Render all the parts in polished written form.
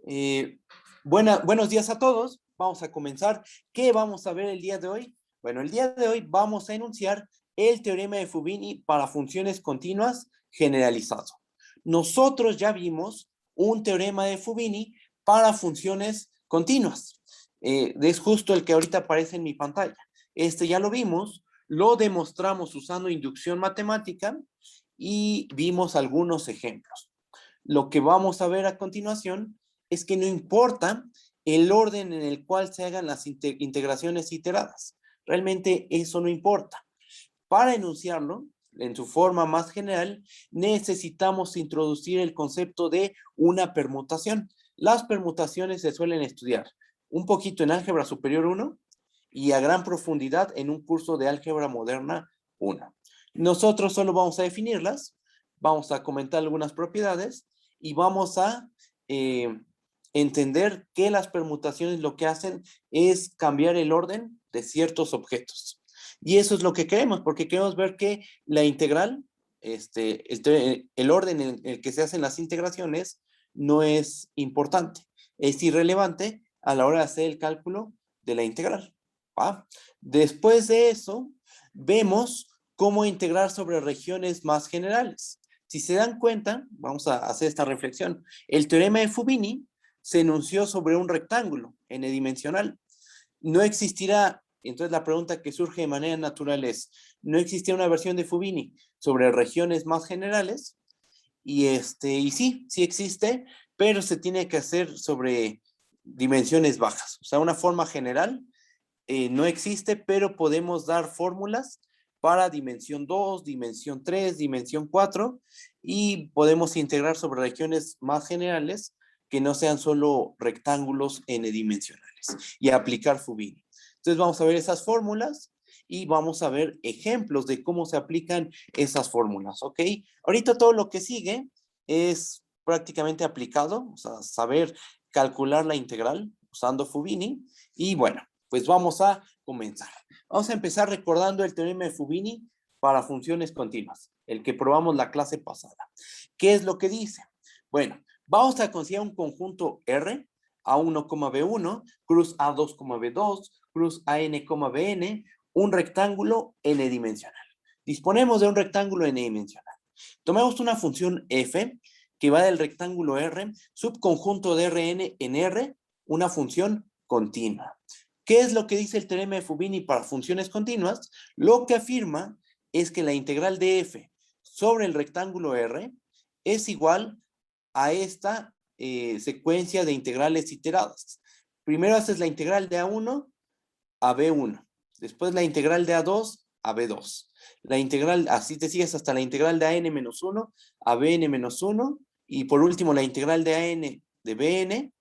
Eh, buenos días a todos. Vamos a comenzar. ¿Qué vamos a ver el día de hoy? Bueno, el día de hoy vamos a enunciar el teorema de Fubini para funciones continuas generalizado. Nosotros ya vimos un teorema de Fubini para funciones continuas. Es justo el que ahorita aparece en mi pantalla. Este ya lo vimos, lo demostramos usando inducción matemática y vimos algunos ejemplos. Lo que vamos a ver a continuación es que no importa el orden en el cual se hagan las integraciones iteradas. Realmente eso no importa. Para enunciarlo, en su forma más general, necesitamos introducir el concepto de una permutación. Las permutaciones se suelen estudiar un poquito en álgebra superior 1 y a gran profundidad en un curso de álgebra moderna 1. Nosotros solo vamos a definirlas, vamos a comentar algunas propiedades y vamos a entender que las permutaciones lo que hacen es cambiar el orden de ciertos objetos. Y eso es lo que queremos, porque queremos ver que la integral, el orden en el que se hacen las integraciones no es importante, es irrelevante a la hora de hacer el cálculo de la integral. ¿Va? Después de eso, vemos cómo integrar sobre regiones más generales. Si se dan cuenta, vamos a hacer esta reflexión. El teorema de Fubini se enunció sobre un rectángulo n-dimensional. No existirá, entonces la pregunta que surge de manera natural es, ¿no existía una versión de Fubini sobre regiones más generales? Y sí existe, pero se tiene que hacer sobre dimensiones bajas. O sea, una forma general no existe, pero podemos dar fórmulas para dimensión 2, dimensión 3, dimensión 4 y podemos integrar sobre regiones más generales que no sean solo rectángulos n-dimensionales y aplicar Fubini. Entonces vamos a ver esas fórmulas y vamos a ver ejemplos de cómo se aplican esas fórmulas, ¿ok? Ahorita todo lo que sigue es prácticamente aplicado, o sea, saber calcular la integral usando Fubini y bueno, pues vamos a comenzar. Vamos a empezar recordando el teorema de Fubini para funciones continuas, el que probamos la clase pasada. ¿Qué es lo que dice? Bueno, vamos a considerar un conjunto R, A1, B1, cruz A2, B2, cruz AN, BN, un rectángulo n-dimensional. Disponemos de un rectángulo n-dimensional. Tomemos una función f que va del rectángulo R, subconjunto de Rn en R, una función continua. ¿Qué es lo que dice el teorema de Fubini para funciones continuas? Lo que afirma es que la integral de f sobre el rectángulo R es igual a esta secuencia de integrales iteradas. Primero haces la integral de A1 a B1, después la integral de A2 a B2. La integral, así te sigues hasta la integral de AN-1 a BN-1 y por último la integral de AN de BN.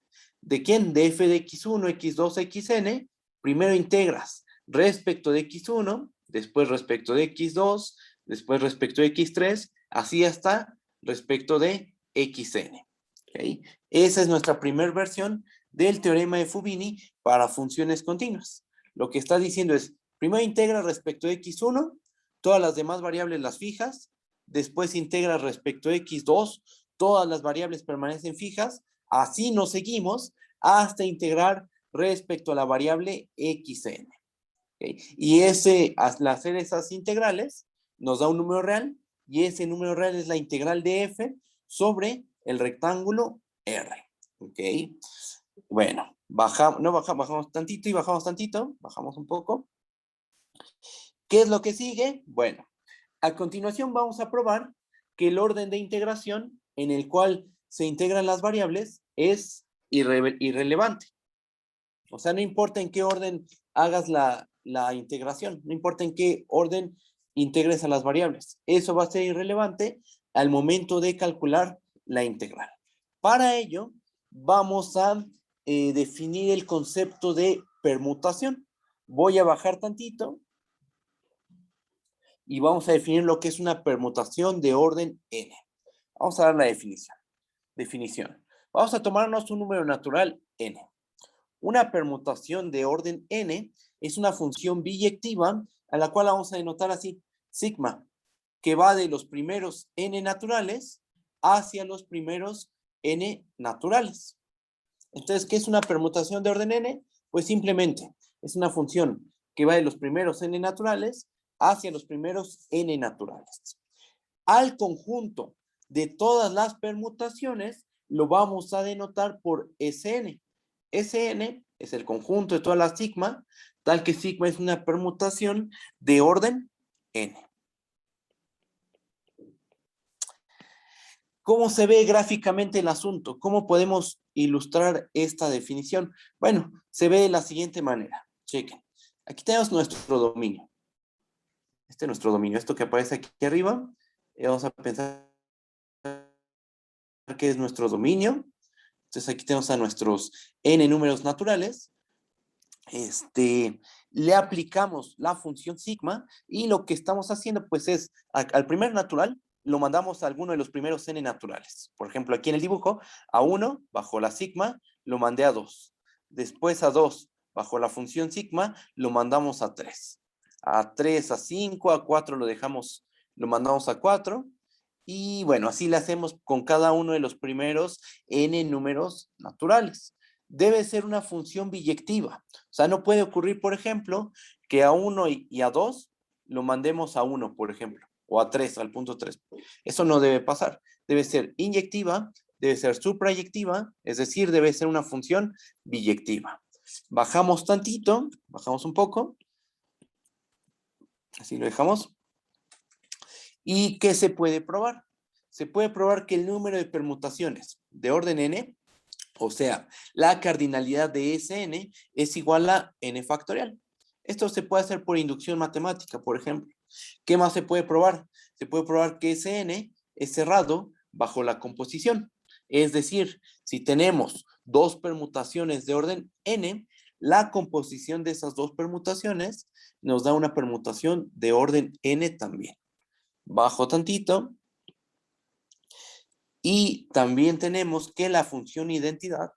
¿De quién? De f de x1, x2, xn. Primero integras respecto de x1, después respecto de x2, después respecto de x3, así hasta respecto de xn. ¿Okay? Esa es nuestra primera versión del teorema de Fubini para funciones continuas. Lo que está diciendo es, primero integra respecto de x1, todas las demás variables las fijas, después integra respecto de x2, todas las variables permanecen fijas, así nos seguimos hasta integrar respecto a la variable xn. ¿Okay? Y al hacer esas integrales, nos da un número real, y ese número real es la integral de f sobre el rectángulo R. ¿Ok? Bueno, bajamos tantito y bajamos tantito, bajamos un poco. ¿Qué es lo que sigue? Bueno, a continuación vamos a probar que el orden de integración en el cual se integran las variables es irrelevante. O sea, no importa en qué orden hagas la integración, no importa en qué orden integres a las variables. Eso va a ser irrelevante al momento de calcular la integral. Para ello, vamos a definir el concepto de permutación. Voy a bajar tantito y vamos a definir lo que es una permutación de orden n. Vamos a dar la definición. Vamos a tomarnos un número natural n. Una permutación de orden n es una función biyectiva a la cual vamos a denotar así, sigma, que va de los primeros n naturales hacia los primeros n naturales. Entonces, ¿qué es una permutación de orden n? Pues simplemente es una función que va de los primeros n naturales hacia los primeros n naturales. Al conjunto de todas las permutaciones lo vamos a denotar por Sn. Sn es el conjunto de todas las sigma, tal que sigma es una permutación de orden n. ¿Cómo se ve gráficamente el asunto? ¿Cómo podemos ilustrar esta definición? Bueno, se ve de la siguiente manera. Chequen. Aquí tenemos nuestro dominio. Este es nuestro dominio. Esto que aparece aquí arriba, vamos a pensar que es nuestro dominio. Entonces aquí tenemos a nuestros n números naturales. Le aplicamos la función sigma y lo que estamos haciendo pues es al primer natural lo mandamos a alguno de los primeros n naturales. Por ejemplo, aquí en el dibujo, a 1 bajo la sigma lo mandé a 2. Después a 2 bajo la función sigma lo mandamos a 3. A 3 a 5, a 4 lo mandamos a 4. Y bueno, así le hacemos con cada uno de los primeros n números naturales. Debe ser una función biyectiva. O sea, no puede ocurrir, por ejemplo, que a 1 y a 2 lo mandemos a 1, por ejemplo, o a 3, al punto 3. Eso no debe pasar. Debe ser inyectiva, debe ser suprayectiva, es decir, debe ser una función biyectiva. Bajamos tantito, bajamos un poco. Así lo dejamos. ¿Y qué se puede probar? Se puede probar que el número de permutaciones de orden n, o sea, la cardinalidad de Sn es igual a n factorial. Esto se puede hacer por inducción matemática, por ejemplo. ¿Qué más se puede probar? Se puede probar que Sn es cerrado bajo la composición. Es decir, si tenemos dos permutaciones de orden n, la composición de esas dos permutaciones nos da una permutación de orden n también. Bajo tantito. Y también tenemos que la función identidad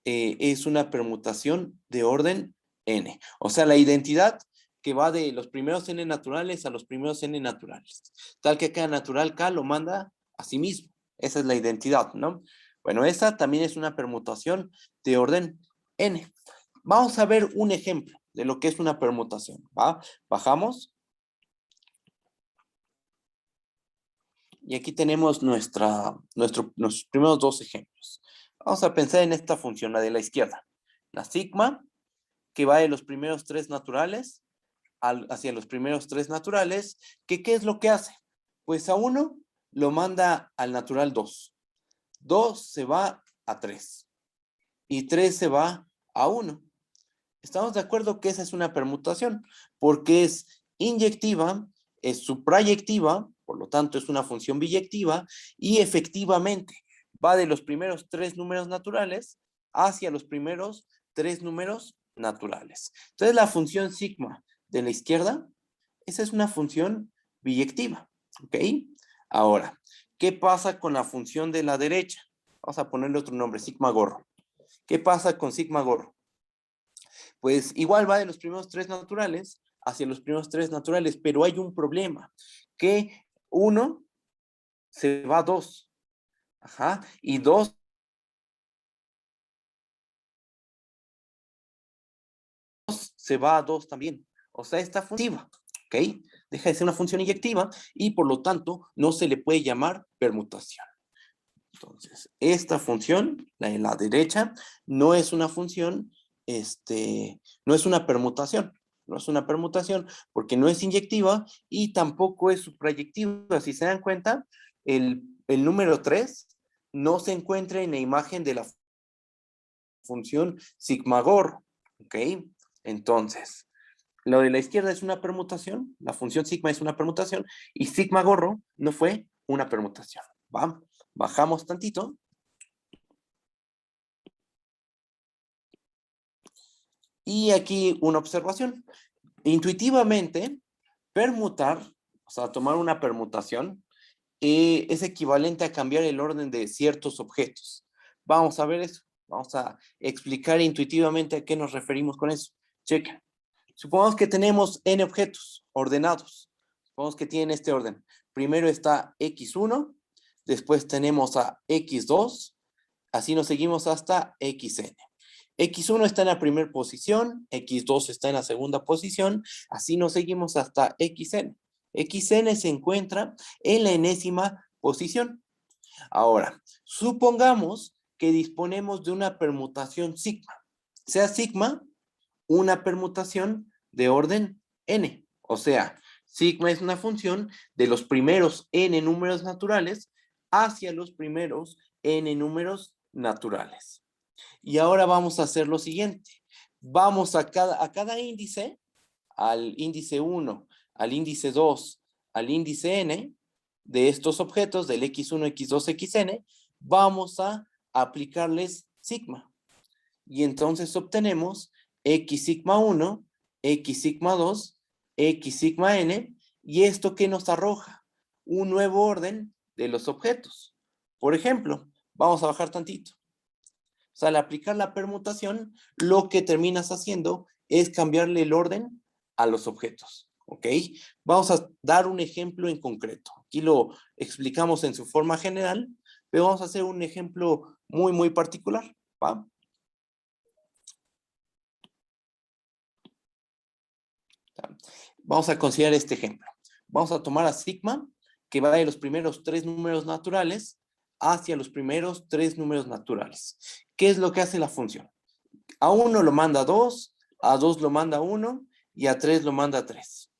es una permutación de orden n. O sea, la identidad que va de los primeros n naturales a los primeros n naturales. Tal que cada natural k lo manda a sí mismo. Esa es la identidad, ¿no? Bueno, esa también es una permutación de orden n. Vamos a ver un ejemplo de lo que es una permutación, ¿va? Bajamos. Y aquí tenemos nuestros primeros dos ejemplos. Vamos a pensar en esta función, la de la izquierda. La sigma, que va de los primeros tres naturales hacia los primeros tres naturales, que ¿qué es lo que hace? Pues a 1 lo manda al natural 2. 2 se va a 3. Y 3 se va a 1. Estamos de acuerdo que esa es una permutación, porque es inyectiva, es suprayectiva, por lo tanto es una función biyectiva, y efectivamente va de los primeros tres números naturales hacia los primeros tres números naturales. Entonces la función sigma de la izquierda, esa es una función biyectiva, ¿ok? Ahora, ¿qué pasa con la función de la derecha? Vamos a ponerle otro nombre, sigma gorro. ¿Qué pasa con sigma gorro? Pues igual va de los primeros tres naturales hacia los primeros tres naturales, pero hay un problema, que 1 se va a 2, y 2 se va a 2 también. O sea, está funtiva, ¿ok? Deja de ser una función inyectiva y por lo tanto no se le puede llamar permutación. Entonces, esta función, la de la derecha, no es una función, no es una permutación. No es una permutación porque no es inyectiva y tampoco es suprayectiva. Si se dan cuenta, el número 3 no se encuentra en la imagen de la función sigma gorro. ¿Ok? Entonces, lo de la izquierda es una permutación, la función sigma es una permutación y sigma gorro no fue una permutación. ¿Va? Bajamos tantito. Y aquí una observación. Intuitivamente, permutar, o sea, tomar una permutación, es equivalente a cambiar el orden de ciertos objetos. Vamos a ver eso. Vamos a explicar intuitivamente a qué nos referimos con eso. Checa. Supongamos que tenemos n objetos ordenados. Supongamos que tienen este orden. Primero está x1, después tenemos a x2, Así nos seguimos hasta xn. X1 está en la primera posición, X2 está en la segunda posición, así nos seguimos hasta xn. xn se encuentra en la enésima posición. Ahora, supongamos que disponemos de una permutación sigma. Sea sigma una permutación de orden n. O sea, sigma es una función de los primeros n números naturales hacia los primeros n números naturales. Y ahora vamos a hacer lo siguiente. Vamos a cada índice, al índice 1, al índice 2, al índice n, de estos objetos, del x1, x2, xn, vamos a aplicarles sigma. Y entonces obtenemos x sigma 1, x sigma 2, x sigma n, y esto que nos arroja un nuevo orden de los objetos. Por ejemplo, vamos a bajar tantito. O sea, al aplicar la permutación, lo que terminas haciendo es cambiarle el orden a los objetos. ¿Ok? Vamos a dar un ejemplo en concreto. Aquí lo explicamos en su forma general, pero vamos a hacer un ejemplo muy, muy particular. ¿Va? Vamos a considerar este ejemplo. Vamos a tomar a sigma, que va de los primeros 3 números naturales hacia los primeros 3 números naturales. ¿Qué es lo que hace la función? A 1 lo manda a 2, a 2 lo manda a 1 y a 3 lo manda a 3.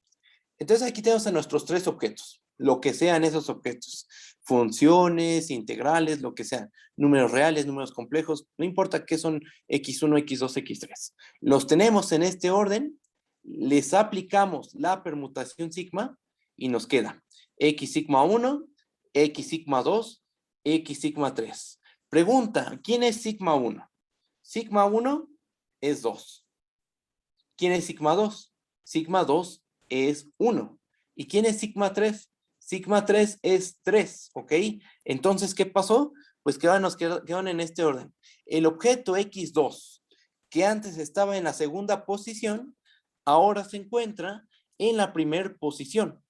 Entonces aquí tenemos a nuestros 3 objetos, lo que sean esos objetos, funciones, integrales, lo que sean, números reales, números complejos, no importa qué son x1, x2, x3. Los tenemos en este orden, les aplicamos la permutación sigma y nos queda x sigma 1, x sigma 2, x sigma 3. Pregunta, ¿quién es sigma 1? Sigma 1 es 2. ¿Quién es sigma 2? Sigma 2 es 1. ¿Y quién es sigma 3? Sigma 3 es 3, ¿ok? Entonces, ¿qué pasó? Pues nos quedaron en este orden. El objeto x2, que antes estaba en la segunda posición, ahora se encuentra en la primera posición.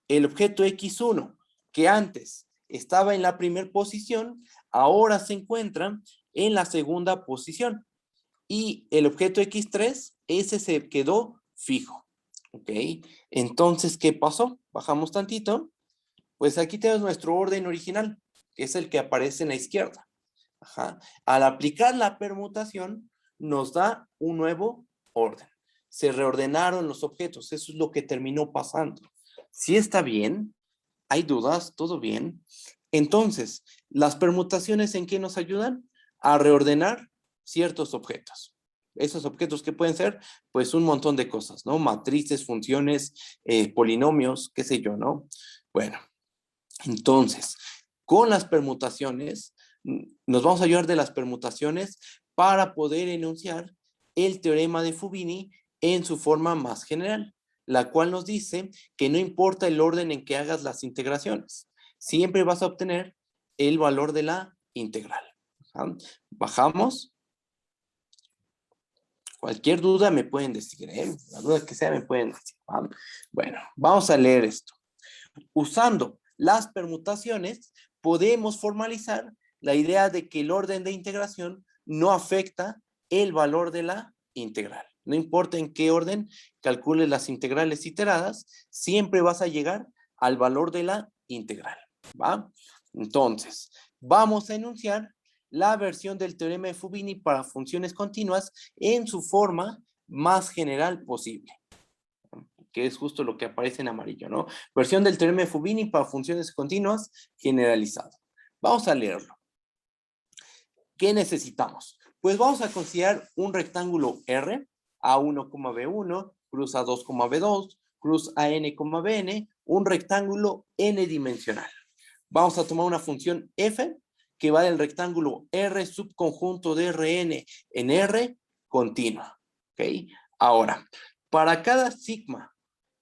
El objeto x1, que antes estaba en la primera posición, ahora se encuentra en la segunda posición. Y el objeto x3, ese se quedó fijo. ¿Ok? Entonces, ¿qué pasó? Bajamos tantito. Pues aquí tenemos nuestro orden original, que es el que aparece en la izquierda. Ajá. Al aplicar la permutación, nos da un nuevo orden. Se reordenaron los objetos. Eso es lo que terminó pasando. Si está bien, hay dudas, todo bien. Entonces, las permutaciones, ¿en qué nos ayudan? A reordenar ciertos objetos. Esos objetos que pueden ser, pues, un montón de cosas, ¿no? Matrices, funciones, polinomios, qué sé yo, ¿no? Bueno, entonces, con las permutaciones, nos vamos a ayudar de las permutaciones para poder enunciar el teorema de Fubini en su forma más general, la cual nos dice que no importa el orden en que hagas las integraciones, siempre vas a obtener el valor de la integral. Bajamos. Cualquier duda me pueden decir, ¿eh? La duda que sea me pueden decir. Bueno, vamos a leer esto. Usando las permutaciones, podemos formalizar la idea de que el orden de integración no afecta el valor de la integral. No importa en qué orden calcules las integrales iteradas, siempre vas a llegar al valor de la integral. ¿Va? Entonces, vamos a enunciar la versión del teorema de Fubini para funciones continuas en su forma más general posible, que es justo lo que aparece en amarillo, ¿no? Versión del teorema de Fubini para funciones continuas generalizado. Vamos a leerlo. ¿Qué necesitamos? Pues vamos a considerar un rectángulo R, A1, B1, cruz A2, B2, cruz AN, BN, un rectángulo n dimensional. Vamos a tomar una función f que va del rectángulo R subconjunto de Rn en R continua. ¿Ok? Ahora, para cada sigma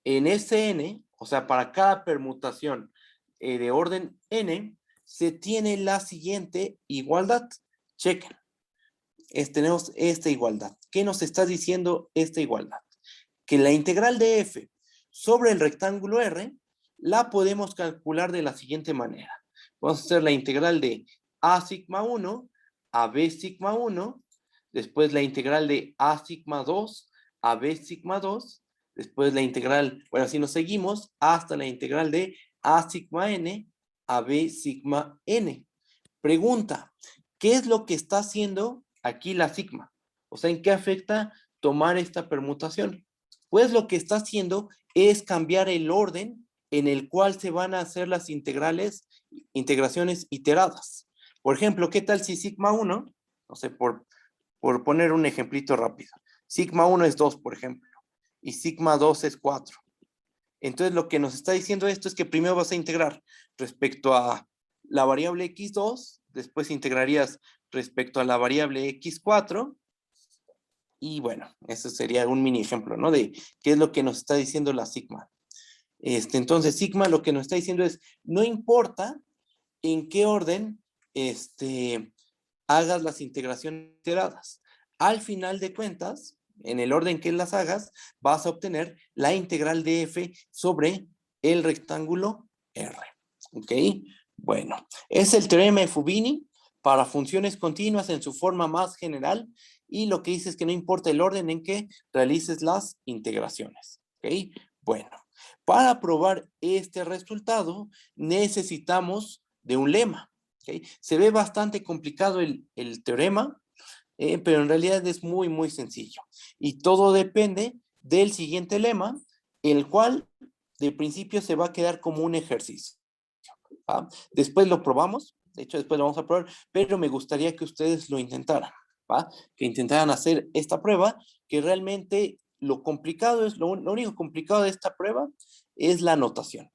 en Sn, o sea, para cada permutación de orden n, se tiene la siguiente igualdad. Chequen. Tenemos esta igualdad. ¿Qué nos está diciendo esta igualdad? Que la integral de f sobre el rectángulo R la podemos calcular de la siguiente manera. Vamos a hacer la integral de a sigma 1 a b sigma 1, después la integral de a sigma 2 a b sigma 2, después la integral, bueno, así nos seguimos, hasta la integral de a sigma n a b sigma n. Pregunta, ¿qué es lo que está haciendo aquí la sigma? O sea, ¿en qué afecta tomar esta permutación? Pues lo que está haciendo es cambiar el orden en el cual se van a hacer las integraciones iteradas. Por ejemplo, ¿qué tal si sigma 1, no sé, por poner un ejemplito rápido, sigma 1 es 2, por ejemplo, y sigma 2 es 4. Entonces, lo que nos está diciendo esto es que primero vas a integrar respecto a la variable x2, después integrarías respecto a la variable x4, y bueno, eso sería un mini ejemplo, ¿no? De qué es lo que nos está diciendo la sigma. Entonces, sigma lo que nos está diciendo es, no importa en qué orden hagas las integraciones iteradas. Al final de cuentas, en el orden que las hagas, vas a obtener la integral de f sobre el rectángulo R. ¿Ok? Bueno, es el teorema de Fubini para funciones continuas en su forma más general, y lo que dice es que no importa el orden en que realices las integraciones. ¿Ok? Bueno, para probar este resultado necesitamos de un lema. ¿Okay? Se ve bastante complicado el teorema, pero en realidad es muy, muy sencillo. Y todo depende del siguiente lema, el cual de principio se va a quedar como un ejercicio. ¿Va? Después lo probamos, de hecho después lo vamos a probar, pero me gustaría que ustedes lo intentaran, ¿va? Que intentaran hacer esta prueba, que realmente lo complicado es, lo único complicado de esta prueba es la notación.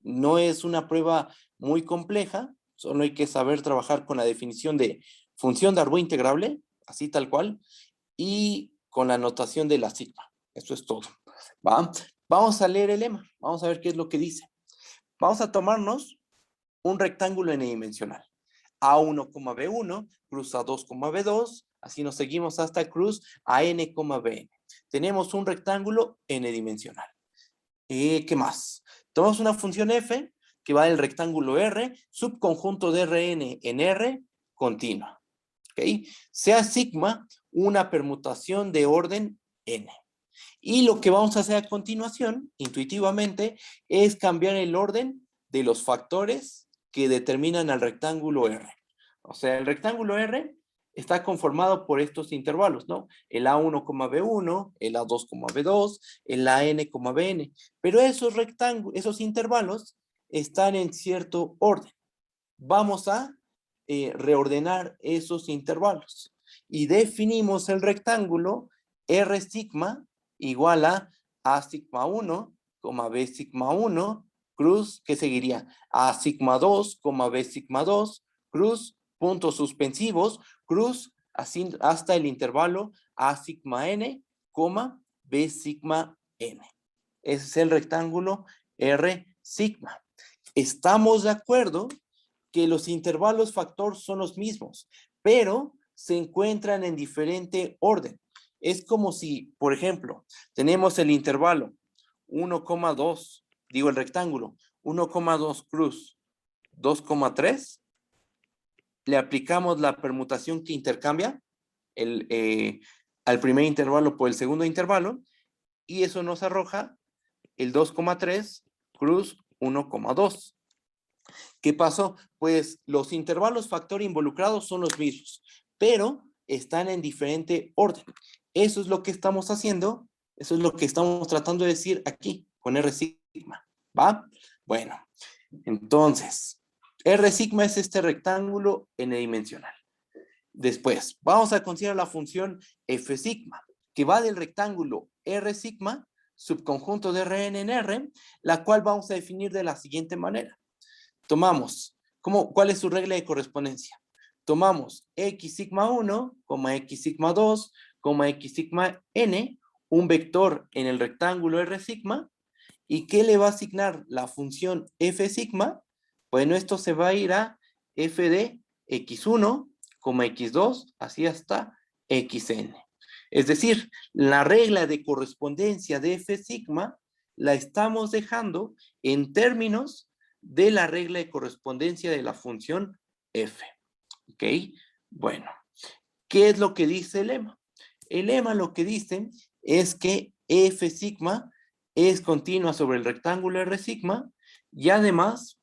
No es una prueba muy compleja, solo hay que saber trabajar con la definición de función de Darboux integrable, así tal cual, y con la notación de la sigma. Eso es todo. ¿Va? Vamos a leer el lema, vamos a ver qué es lo que dice. Vamos a tomarnos un rectángulo n-dimensional. A1, B1, cruz A2, B2, así nos seguimos hasta cruz a n, bn. Tenemos un rectángulo n-dimensional. ¿Qué más? Tomamos una función f que va del rectángulo R, subconjunto de Rn en R, continua. ¿Ok? Sea sigma una permutación de orden n. Y lo que vamos a hacer a continuación, intuitivamente, es cambiar el orden de los factores que determinan al rectángulo R. O sea, el rectángulo R está conformado por estos intervalos, ¿no? El A1, B1, el A2, B2, el AN, BN. Pero esos intervalos están en cierto orden. Vamos a reordenar esos intervalos y definimos el rectángulo R sigma igual a sigma 1, B sigma 1, cruz, ¿qué seguiría? A sigma 2, B sigma 2, cruz, puntos suspensivos, cruz, así, hasta el intervalo A sigma n, B sigma n. Ese es el rectángulo R sigma. Estamos de acuerdo que los intervalos factor son los mismos, pero se encuentran en diferente orden. Es como si, por ejemplo, tenemos el intervalo 1,2, digo el rectángulo, 1,2 cruz, 2,3, le aplicamos la permutación que intercambia al primer intervalo por el segundo intervalo, y eso nos arroja el 2,3 cruz 1,2. ¿Qué pasó? Pues los intervalos factor involucrados son los mismos, pero están en diferente orden. Eso es lo que estamos haciendo, eso es lo que estamos tratando de decir aquí con R sigma, ¿va? Bueno, entonces, R sigma es este rectángulo n-dimensional. Después, vamos a considerar la función f sigma, que va del rectángulo R sigma, subconjunto de Rn en R, la cual vamos a definir de la siguiente manera. Tomamos, ¿cuál es su regla de correspondencia? Tomamos x sigma 1, x sigma 2, x sigma n, un vector en el rectángulo R sigma, ¿y qué le va a asignar la función f sigma? Bueno, esto se va a ir a f de x1, x2, así hasta xn. Es decir, la regla de correspondencia de f sigma la estamos dejando en términos de la regla de correspondencia de la función f. ¿Ok? Bueno, ¿qué es lo que dice el lema? El lema lo que dice es que F sigma es continua sobre el rectángulo R sigma y además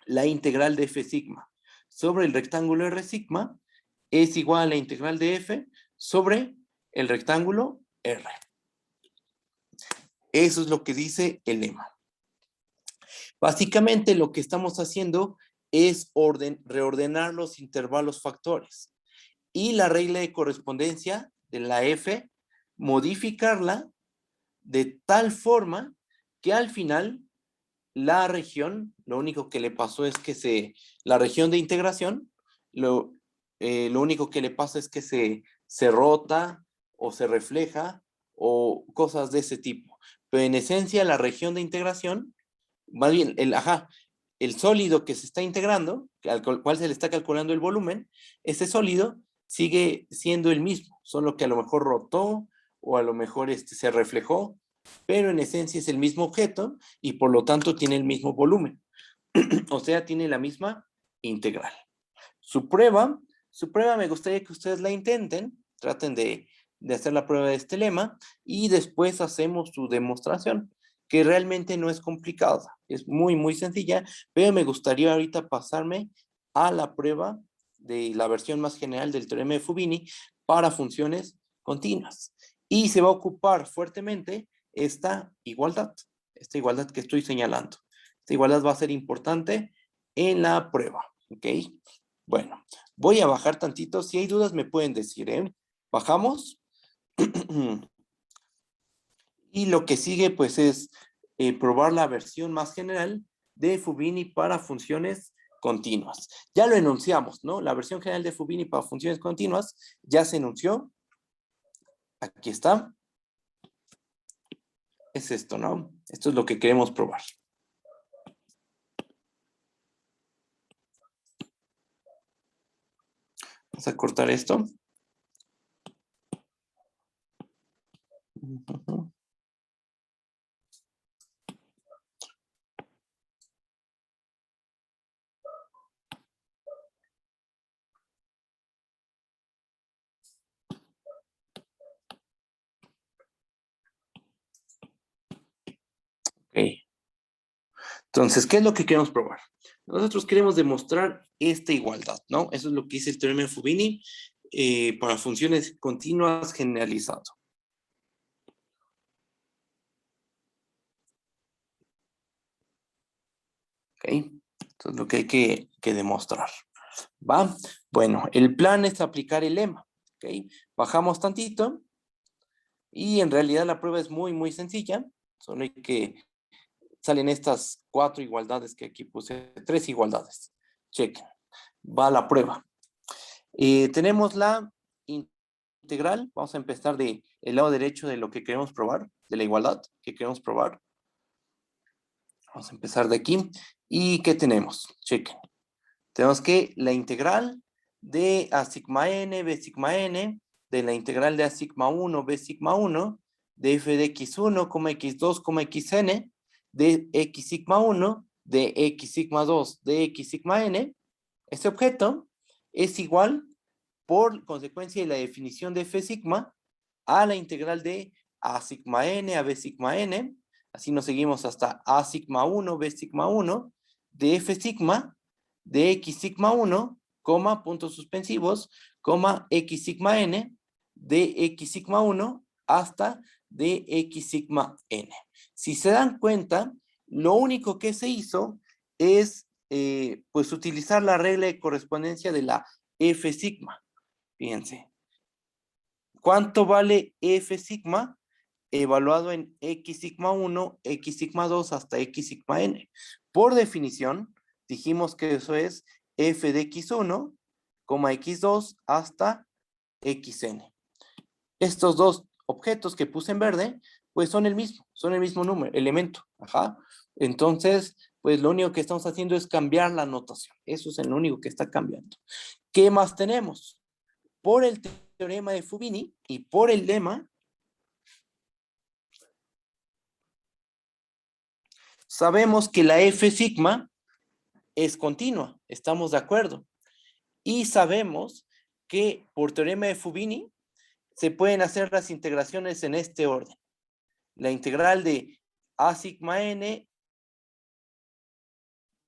la integral de F sigma sobre el rectángulo R sigma es igual a la integral de F sobre el rectángulo R. Eso es lo que dice el lema. Básicamente lo que estamos haciendo es reordenar los intervalos factores y la regla de correspondencia de la F, modificarla de tal forma que al final la región, lo único que le pasó es que la región de integración, lo único que le pasa es que se rota o se refleja o cosas de ese tipo. Pero en esencia la región de integración, más bien, el sólido que se está integrando, al cual se le está calculando el volumen, ese sólido sigue siendo el mismo, solo que a lo mejor rotó o a lo mejor se reflejó, pero en esencia es el mismo objeto y por lo tanto tiene el mismo volumen. O sea, tiene la misma integral. Su prueba me gustaría que ustedes la intenten, traten de hacer la prueba de este lema y después hacemos su demostración, que realmente no es complicada, es muy, muy sencilla, pero me gustaría ahorita pasarme a la prueba de la versión más general del teorema de Fubini para funciones continuas. Y se va a ocupar fuertemente esta igualdad que estoy señalando. Esta igualdad va a ser importante en la prueba, ¿ok? Bueno, voy a bajar tantito. Si hay dudas me pueden decir, ¿eh? Bajamos. Y lo que sigue pues es probar la versión más general de Fubini para funciones continuas. Ya lo enunciamos, ¿no? La versión general de Fubini para funciones continuas ya se enunció. Aquí está. Es esto, ¿no? Esto es lo que queremos probar. Vamos a cortar esto. Ok. Entonces, ¿qué es lo que queremos probar? Nosotros queremos demostrar esta igualdad, ¿no? Eso es lo que dice el teorema de Fubini para funciones continuas generalizado. ¿Ok? Eso es lo que hay que demostrar. ¿Va? Bueno, el plan es aplicar el lema. ¿Ok? Bajamos tantito y en realidad la prueba es muy, muy sencilla. Solo hay que salen estas 4 igualdades que aquí puse, 3 igualdades. Chequen. Va la prueba. Tenemos la integral. Vamos a empezar del lado derecho de lo que queremos probar, de la igualdad que queremos probar. Vamos a empezar de aquí. ¿Y qué tenemos? Chequen. Tenemos que la integral de a sigma n, b sigma n, de la integral de a sigma 1, b sigma 1, de f de x1, x2, xn, de x sigma 1, de x sigma 2, de x sigma n. Este objeto es igual, por consecuencia de la definición de f sigma, a la integral de a sigma n, a b sigma n. Así nos seguimos hasta a sigma 1, b sigma 1, de f sigma, de x sigma 1, coma, puntos suspensivos, coma, x sigma n, de x sigma 1 hasta de x sigma n. Si se dan cuenta, lo único que se hizo es pues utilizar la regla de correspondencia de la f sigma. Fíjense. ¿Cuánto vale f sigma? Evaluado en x sigma 1, x sigma 2 hasta x sigma n. Por definición, dijimos que eso es f de x1, x2 hasta xn. Estos dos objetos que puse en verde, pues son el mismo número, elemento. Ajá. Entonces, pues lo único que estamos haciendo es cambiar la notación. Eso es lo único que está cambiando. ¿Qué más tenemos? Por el teorema de Fubini y por el lema, sabemos que la F sigma es continua, estamos de acuerdo. Y sabemos que por teorema de Fubini se pueden hacer las integraciones en este orden. La integral de A sigma n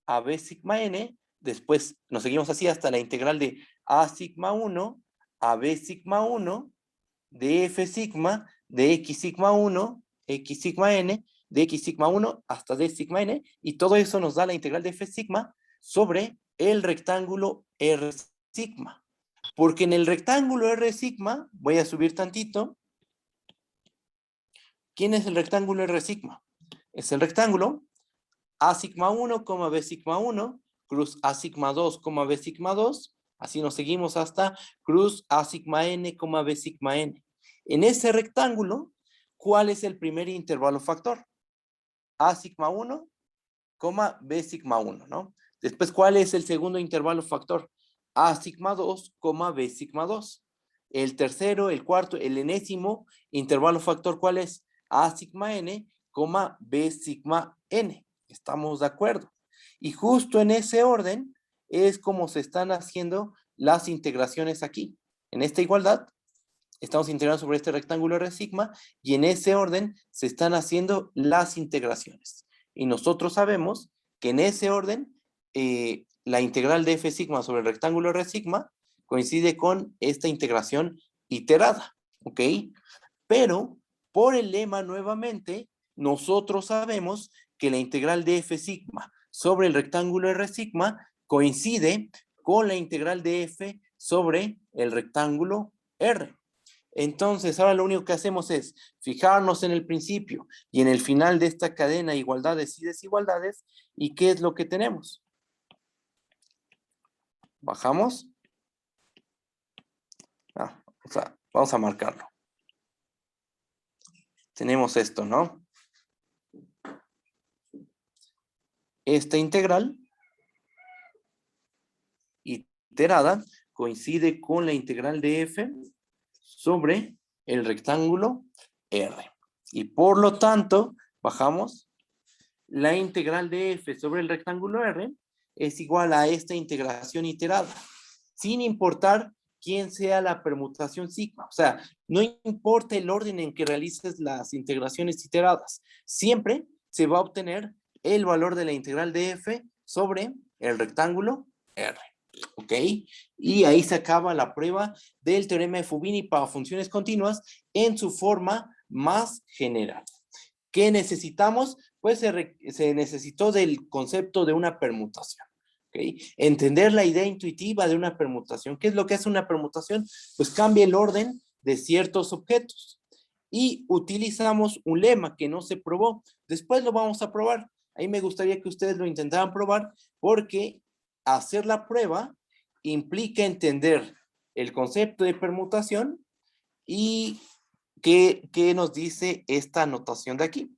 a B sigma n, después nos seguimos así hasta la integral de A sigma 1 a B sigma 1, de F sigma, de X sigma 1, X sigma n, de X sigma 1 hasta D sigma n, y todo eso nos da la integral de F sigma sobre el rectángulo R sigma. Porque en el rectángulo R sigma, voy a subir tantito. ¿Quién es el rectángulo R sigma? Es el rectángulo A sigma 1, B sigma 1, cruz A sigma 2, B sigma 2, así nos seguimos hasta cruz A sigma n, B sigma n. En ese rectángulo, ¿cuál es el primer intervalo factor? A sigma 1, B sigma 1, ¿no? Después, ¿cuál es el segundo intervalo factor? A sigma 2, B sigma 2. El tercero, el cuarto, el enésimo intervalo factor, ¿cuál es? A sigma n, B sigma n. ¿Estamos de acuerdo? Y justo en ese orden es como se están haciendo las integraciones aquí. En esta igualdad, estamos integrando sobre este rectángulo R sigma y en ese orden se están haciendo las integraciones. Y nosotros sabemos que en ese orden la integral de F sigma sobre el rectángulo R sigma coincide con esta integración iterada, ¿ok? Pero por el lema nuevamente, nosotros sabemos que la integral de F sigma sobre el rectángulo R sigma coincide con la integral de F sobre el rectángulo R. Entonces, ahora lo único que hacemos es fijarnos en el principio y en el final de esta cadena igualdades y desigualdades. ¿Y qué es lo que tenemos? Bajamos. Vamos a marcarlo. Tenemos esto, ¿no? Esta integral iterada coincide con la integral de F sobre el rectángulo R. Y por lo tanto, bajamos, la integral de F sobre el rectángulo R es igual a esta integración iterada, sin importar quién sea la permutación sigma. O sea, no importa el orden en que realices las integraciones iteradas, siempre se va a obtener el valor de la integral de F sobre el rectángulo R. ¿Ok? Y ahí se acaba la prueba del teorema de Fubini para funciones continuas en su forma más general. ¿Qué necesitamos? Pues se necesitó del concepto de una permutación. ¿Okay? Entender la idea intuitiva de una permutación. ¿Qué es lo que hace una permutación? Pues cambia el orden de ciertos objetos. Y utilizamos un lema que no se probó. Después lo vamos a probar. Ahí me gustaría que ustedes lo intentaran probar porque hacer la prueba implica entender el concepto de permutación y qué nos dice esta notación de aquí.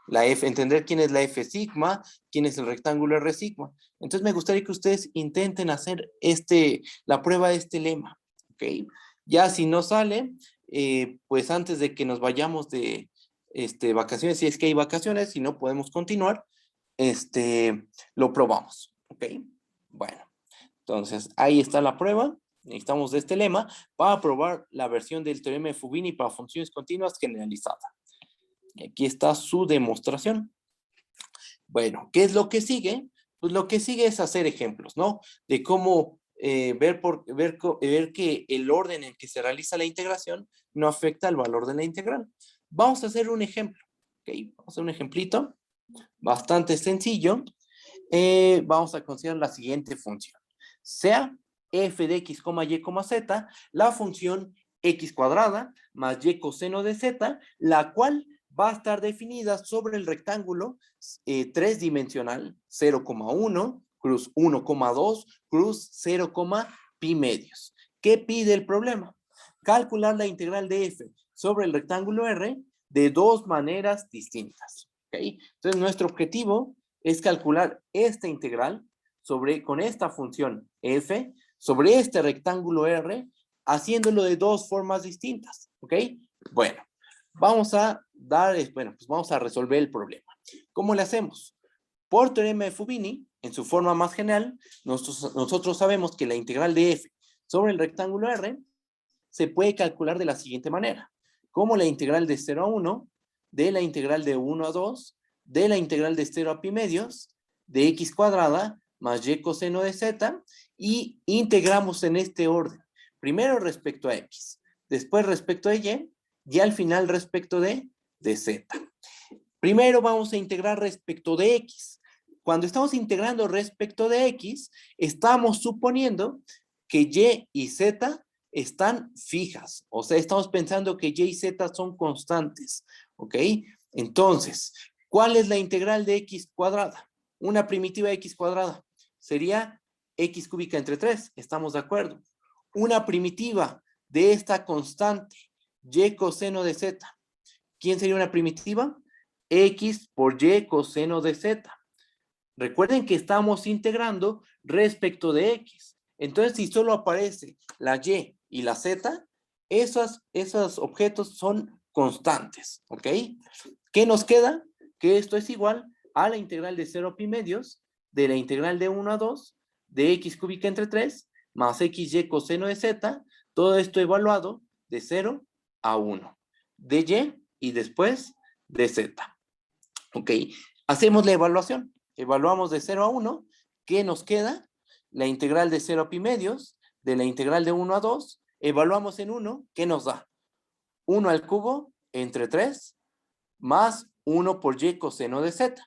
La F, entender quién es la F sigma, quién es el rectángulo R sigma. Entonces me gustaría que ustedes intenten hacer la prueba de este lema, ¿ok? Ya si no sale, pues antes de que nos vayamos de vacaciones, si es que hay vacaciones, si no podemos continuar, lo probamos, ¿ok? Bueno, entonces ahí está la prueba. Necesitamos de este lema para probar la versión del teorema de Fubini para funciones continuas generalizada. Y aquí está su demostración. Bueno, ¿qué es lo que sigue? Pues lo que sigue es hacer ejemplos, ¿no? De cómo ver que el orden en que se realiza la integración no afecta al valor de la integral. Vamos a hacer un ejemplo, ¿ok? Vamos a hacer un ejemplito bastante sencillo. Vamos a considerar la siguiente función. Sea f de x, y, z, la función x cuadrada más y coseno de z, la cual va a estar definida sobre el rectángulo tridimensional 0,1, cruz 1,2, cruz 0, pi medios. ¿Qué pide el problema? Calcular la integral de f sobre el rectángulo R de dos maneras distintas. ¿Okay? Entonces, nuestro objetivo es calcular esta integral con esta función f sobre este rectángulo R, haciéndolo de dos formas distintas. ¿Ok? Bueno, vamos a resolver el problema. ¿Cómo le hacemos? Por teorema de Fubini, en su forma más general, nosotros sabemos que la integral de f sobre el rectángulo R se puede calcular de la siguiente manera. Como la integral de 0 a 1, de la integral de 1 a 2, de la integral de 0 a pi medios, de x cuadrada más y coseno de z, y integramos en este orden. Primero respecto a x, después respecto a y al final respecto de z. Primero vamos a integrar respecto de x. Cuando estamos integrando respecto de x, estamos suponiendo que y z están fijas. O sea, estamos pensando que y z son constantes. ¿Ok? Entonces, ¿cuál es la integral de x cuadrada? Una primitiva de x cuadrada sería x cúbica entre 3. ¿Estamos de acuerdo? Una primitiva de esta constante, y coseno de z. ¿Quién sería una primitiva? X por y coseno de z. Recuerden que estamos integrando respecto de x. Entonces, si solo aparece la y y la z, esos objetos son constantes, ¿ok? ¿Qué nos queda? Que esto es igual a la integral de 0 a pi medios, de la integral de 1 a 2, de x cúbica entre 3, más xy coseno de z, todo esto evaluado de 0 a 1, de y después de z. ¿Ok? Hacemos la evaluación. Evaluamos de 0 a 1. ¿Qué nos queda? La integral de 0 a pi medios, de la integral de 1 a 2. Evaluamos en 1. ¿Qué nos da? 1 al cubo entre 3 más 1 por y coseno de z.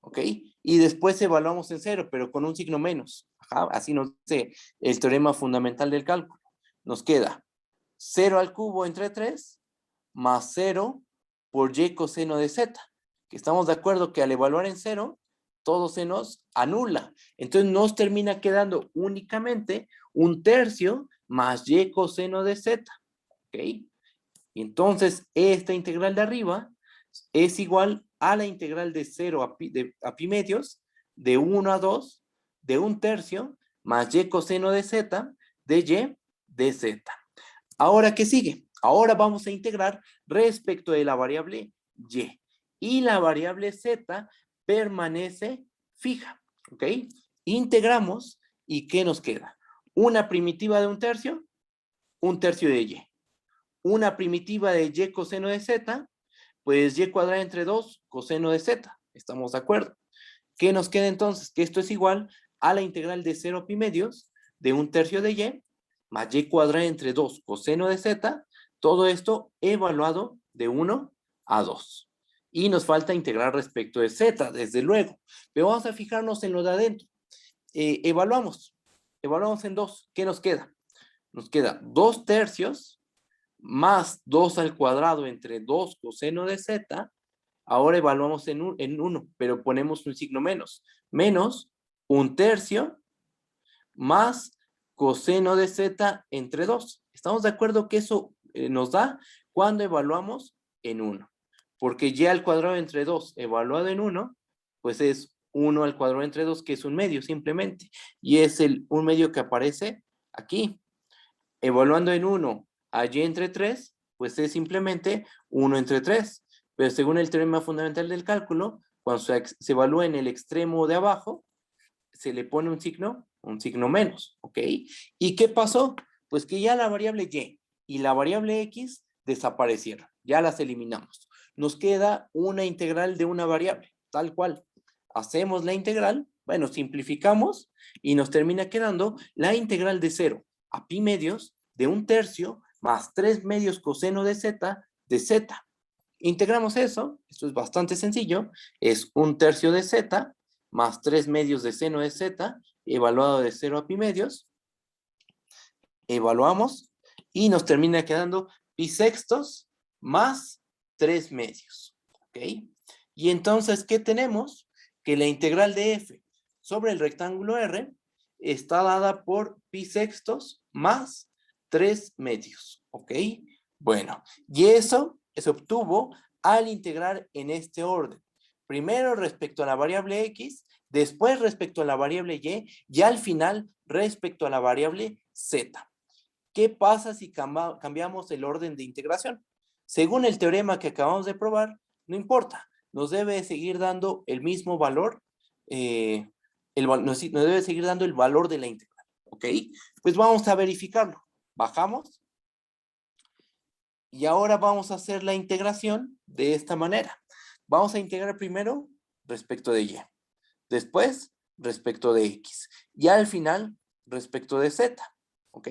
¿Ok? Y después evaluamos en 0, pero con un signo menos. Ajá, así nos dice el teorema fundamental del cálculo. Nos queda 0 al cubo entre 3 más 0 por y coseno de z. Que estamos de acuerdo que al evaluar en 0, todo se nos anula. Entonces nos termina quedando únicamente 1/3 más y coseno de z. ¿Ok? Y entonces esta integral de arriba es igual a la integral de 0 a pi medios, de 1 a 2, de 1/3 más y coseno de z, de y de z. Ahora, ¿qué sigue? Ahora vamos a integrar respecto de la variable y. Y la variable z permanece fija. ¿Ok? Integramos y ¿qué nos queda? Una primitiva de 1/3, 1/3 de y. Una primitiva de y coseno de z, pues y cuadrada entre 2 coseno de z. ¿Estamos de acuerdo? ¿Qué nos queda entonces? Que esto es igual a la integral de 0 pi medios de 1/3 de y más y cuadrada entre 2 coseno de z, todo esto evaluado de 1 a 2. Y nos falta integrar respecto de z, desde luego. Pero vamos a fijarnos en lo de adentro. Evaluamos en 2. ¿Qué nos queda? Nos queda 2/3 más 2 al cuadrado entre 2 coseno de z. Ahora evaluamos en 1, pero ponemos un signo menos. Menos 1/3 más coseno de z entre 2. ¿Estamos de acuerdo que eso nos da cuando evaluamos en 1? Porque y al cuadrado entre 2 evaluado en 1, pues es 1 al cuadrado entre 2, que es un medio simplemente. Y es un medio que aparece aquí. Evaluando en 1 a y entre 3, pues es simplemente 1 entre 3. Pero según el teorema fundamental del cálculo, cuando se evalúa en el extremo de abajo, se le pone un signo menos, ¿ok? ¿Y qué pasó? Pues que ya la variable y la variable x desaparecieron, ya las eliminamos. Nos queda una integral de una variable, tal cual. Hacemos la integral, bueno, simplificamos y nos termina quedando la integral de 0 a pi medios de 1/3 más 3 medios coseno de z de z. Integramos eso, esto es bastante sencillo, es 1/3 de z más 3 medios de seno de z, evaluado de 0 a pi medios. Evaluamos y nos termina quedando pi sextos más 3 medios. ¿Ok? Y entonces, ¿qué tenemos? Que la integral de f sobre el rectángulo R está dada por pi sextos más 3 medios. ¿Ok? Bueno, y eso se obtuvo al integrar en este orden. Primero respecto a la variable x, después respecto a la variable y al final respecto a la variable z. ¿Qué pasa si cambiamos el orden de integración? Según el teorema que acabamos de probar, no importa, nos debe seguir dando el mismo valor, nos debe seguir dando el valor de la integral, ¿ok? Pues vamos a verificarlo. Bajamos. Y ahora vamos a hacer la integración de esta manera. Vamos a integrar primero respecto de y, después respecto de x y al final respecto de z, ¿ok?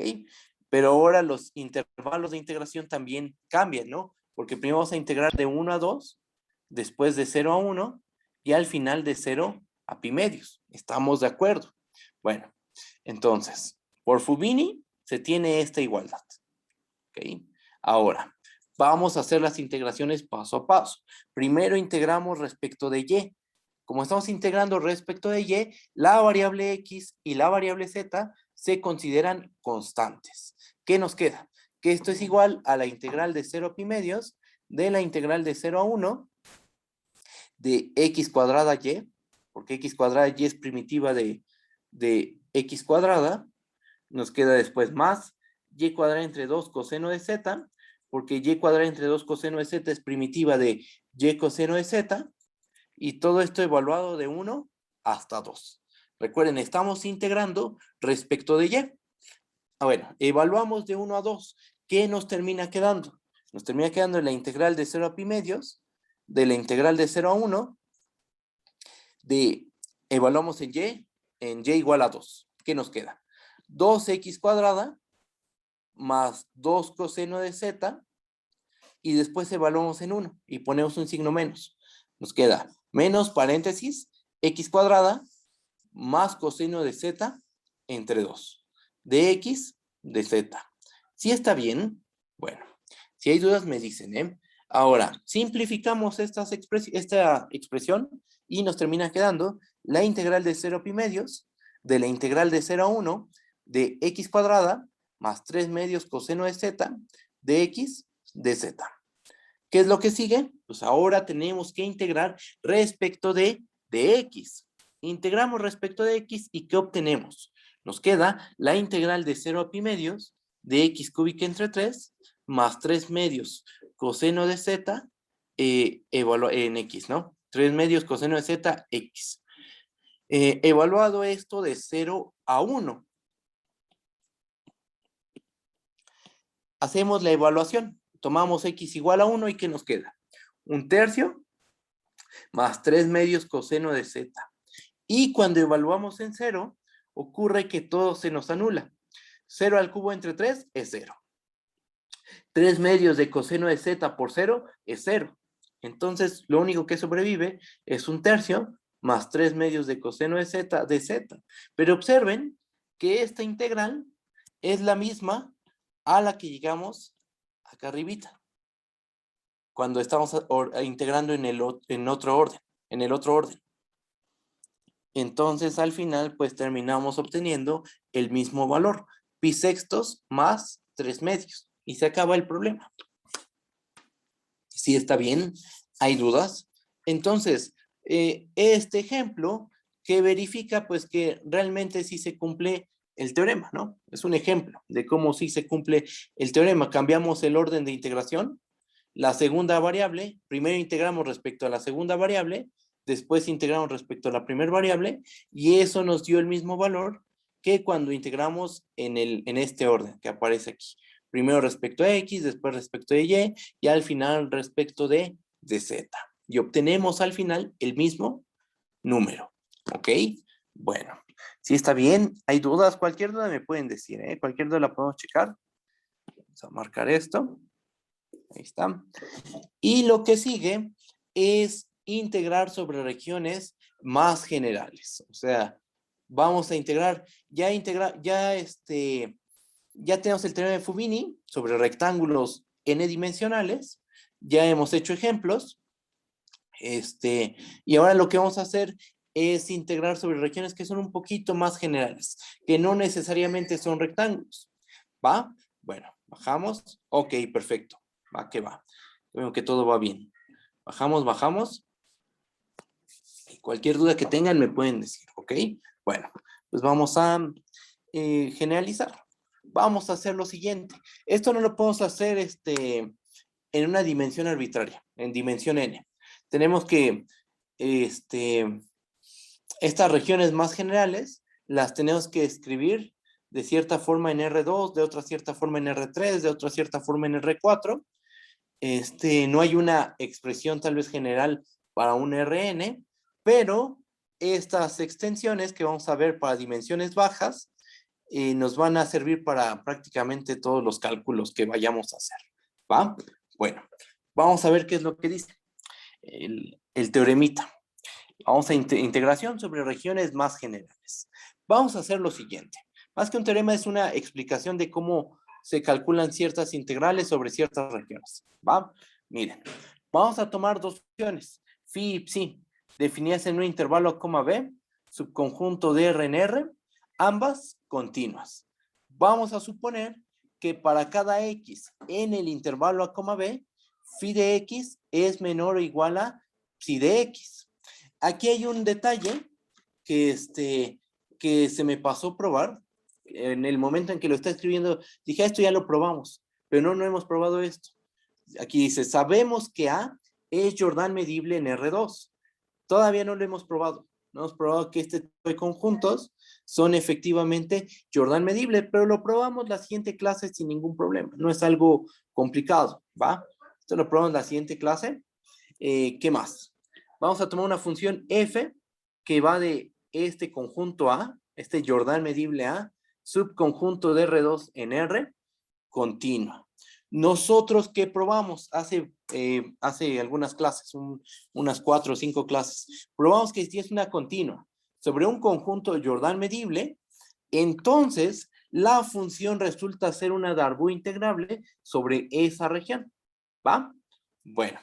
Pero ahora los intervalos de integración también cambian, ¿no? Porque primero vamos a integrar de 1 a 2, después de 0 a 1 y al final de 0 a pi medios. ¿Estamos de acuerdo? Bueno, entonces, por Fubini se tiene esta igualdad, ¿ok? Ahora, vamos a hacer las integraciones paso a paso. Primero integramos respecto de y. Como estamos integrando respecto de y, la variable x y la variable z se consideran constantes. ¿Qué nos queda? Que esto es igual a la integral de 0 a pi medios de la integral de 0 a 1 de x cuadrada y, porque x cuadrada y es primitiva de x cuadrada. Nos queda después más y cuadrada entre 2 coseno de z, porque y cuadrada entre 2 coseno de z es primitiva de y coseno de z, y todo esto evaluado de 1 hasta 2. Recuerden, estamos integrando respecto de y. Bueno, evaluamos de 1 a 2. ¿Qué nos termina quedando? Nos termina quedando la integral de 0 a pi medios, de la integral de 0 a 1, evaluamos en y igual a 2. ¿Qué nos queda? 2x cuadrada más 2 coseno de z, y después evaluamos en 1 y ponemos un signo menos. Nos queda menos paréntesis x cuadrada más coseno de z entre 2 de x de z. ¿Sí está bien? Bueno, si hay dudas me dicen, ¿eh? Ahora, simplificamos esta expresión y nos termina quedando la integral de 0 pi medios de la integral de 0 a 1 de x cuadrada más 3 medios coseno de z de x de z. ¿Qué es lo que sigue? Pues ahora tenemos que integrar respecto de x. Integramos respecto de x y ¿qué obtenemos? Nos queda la integral de 0 a pi medios de x cúbica entre 3 más 3 medios coseno de z en x, ¿no? 3 medios coseno de z, x. Evaluado esto de 0 a 1. Hacemos la evaluación. Tomamos x igual a 1 y ¿qué nos queda? 1/3 más 3 medios coseno de z. Y cuando evaluamos en 0, ocurre que todo se nos anula. 0 al cubo entre 3 es 0. 3 medios de coseno de z por 0 es 0. Entonces, lo único que sobrevive es 1/3 más 3 medios de coseno de z. Pero observen que esta integral es la misma a la que llegamos acá arribita, cuando estamos integrando en el otro orden. Entonces, al final, pues terminamos obteniendo el mismo valor, pi sextos más 3 medios. Y se acaba el problema. ¿Sí está bien? ¿Hay dudas? Entonces, este ejemplo que verifica, pues, que realmente sí se cumple el teorema, ¿no? Es un ejemplo de cómo sí se cumple el teorema. Cambiamos el orden de integración. La segunda variable, primero integramos respecto a la segunda variable, después integramos respecto a la primera variable, y eso nos dio el mismo valor que cuando integramos en este orden que aparece aquí. Primero respecto a x, después respecto de y al final respecto de z. Y obtenemos al final el mismo número. ¿Ok? Bueno, si está bien, hay dudas, cualquier duda me pueden decir, ¿eh? Cualquier duda la podemos checar. Vamos a marcar esto. Ahí está. Y lo que sigue es integrar sobre regiones más generales. O sea, vamos a integrar, ya tenemos el teorema de Fubini sobre rectángulos n-dimensionales, ya hemos hecho ejemplos, y ahora lo que vamos a hacer es integrar sobre regiones que son un poquito más generales, que no necesariamente son rectángulos. ¿Va? Bueno, bajamos. Ok, perfecto. Va que va. Veo que todo va bien. Bajamos. Y cualquier duda que tengan me pueden decir, ¿ok? Bueno, pues vamos a generalizar. Vamos a hacer lo siguiente. Esto no lo podemos hacer en una dimensión arbitraria, en dimensión n. Tenemos que estas regiones más generales las tenemos que escribir de cierta forma en R2, de otra cierta forma en R3, de otra cierta forma en R4. No hay una expresión tal vez general para un Rn, pero estas extensiones que vamos a ver para dimensiones bajas nos van a servir para prácticamente todos los cálculos que vayamos a hacer, ¿va? Bueno, vamos a ver qué es lo que dice el teoremita. Vamos a integración sobre regiones más generales. Vamos a hacer lo siguiente. Más que un teorema es una explicación de cómo se calculan ciertas integrales sobre ciertas regiones, ¿va? Miren, vamos a tomar dos opciones, phi y psi, definidas en un intervalo coma b, subconjunto de R en R, ambas continuas. Vamos a suponer que para cada x en el intervalo a coma b, phi de x es menor o igual a psi de x. Aquí hay un detalle que, que se me pasó probar. En el momento en que lo está escribiendo, dije, esto ya lo probamos, pero no hemos probado esto. Aquí dice, sabemos que A es Jordan medible en R2. Todavía no lo hemos probado. No hemos probado que este tipo de conjuntos son efectivamente Jordan medible, pero lo probamos la siguiente clase sin ningún problema. No es algo complicado, ¿va? Esto lo probamos la siguiente clase. ¿Qué más? Vamos a tomar una función f que va de este conjunto A, este Jordan medible A, subconjunto de R2 en R, continua. Nosotros que probamos hace algunas clases, unas 4 o 5 clases, probamos que si es una continua sobre un conjunto Jordan medible, entonces la función resulta ser una Darboux integrable sobre esa región, ¿va? Bueno,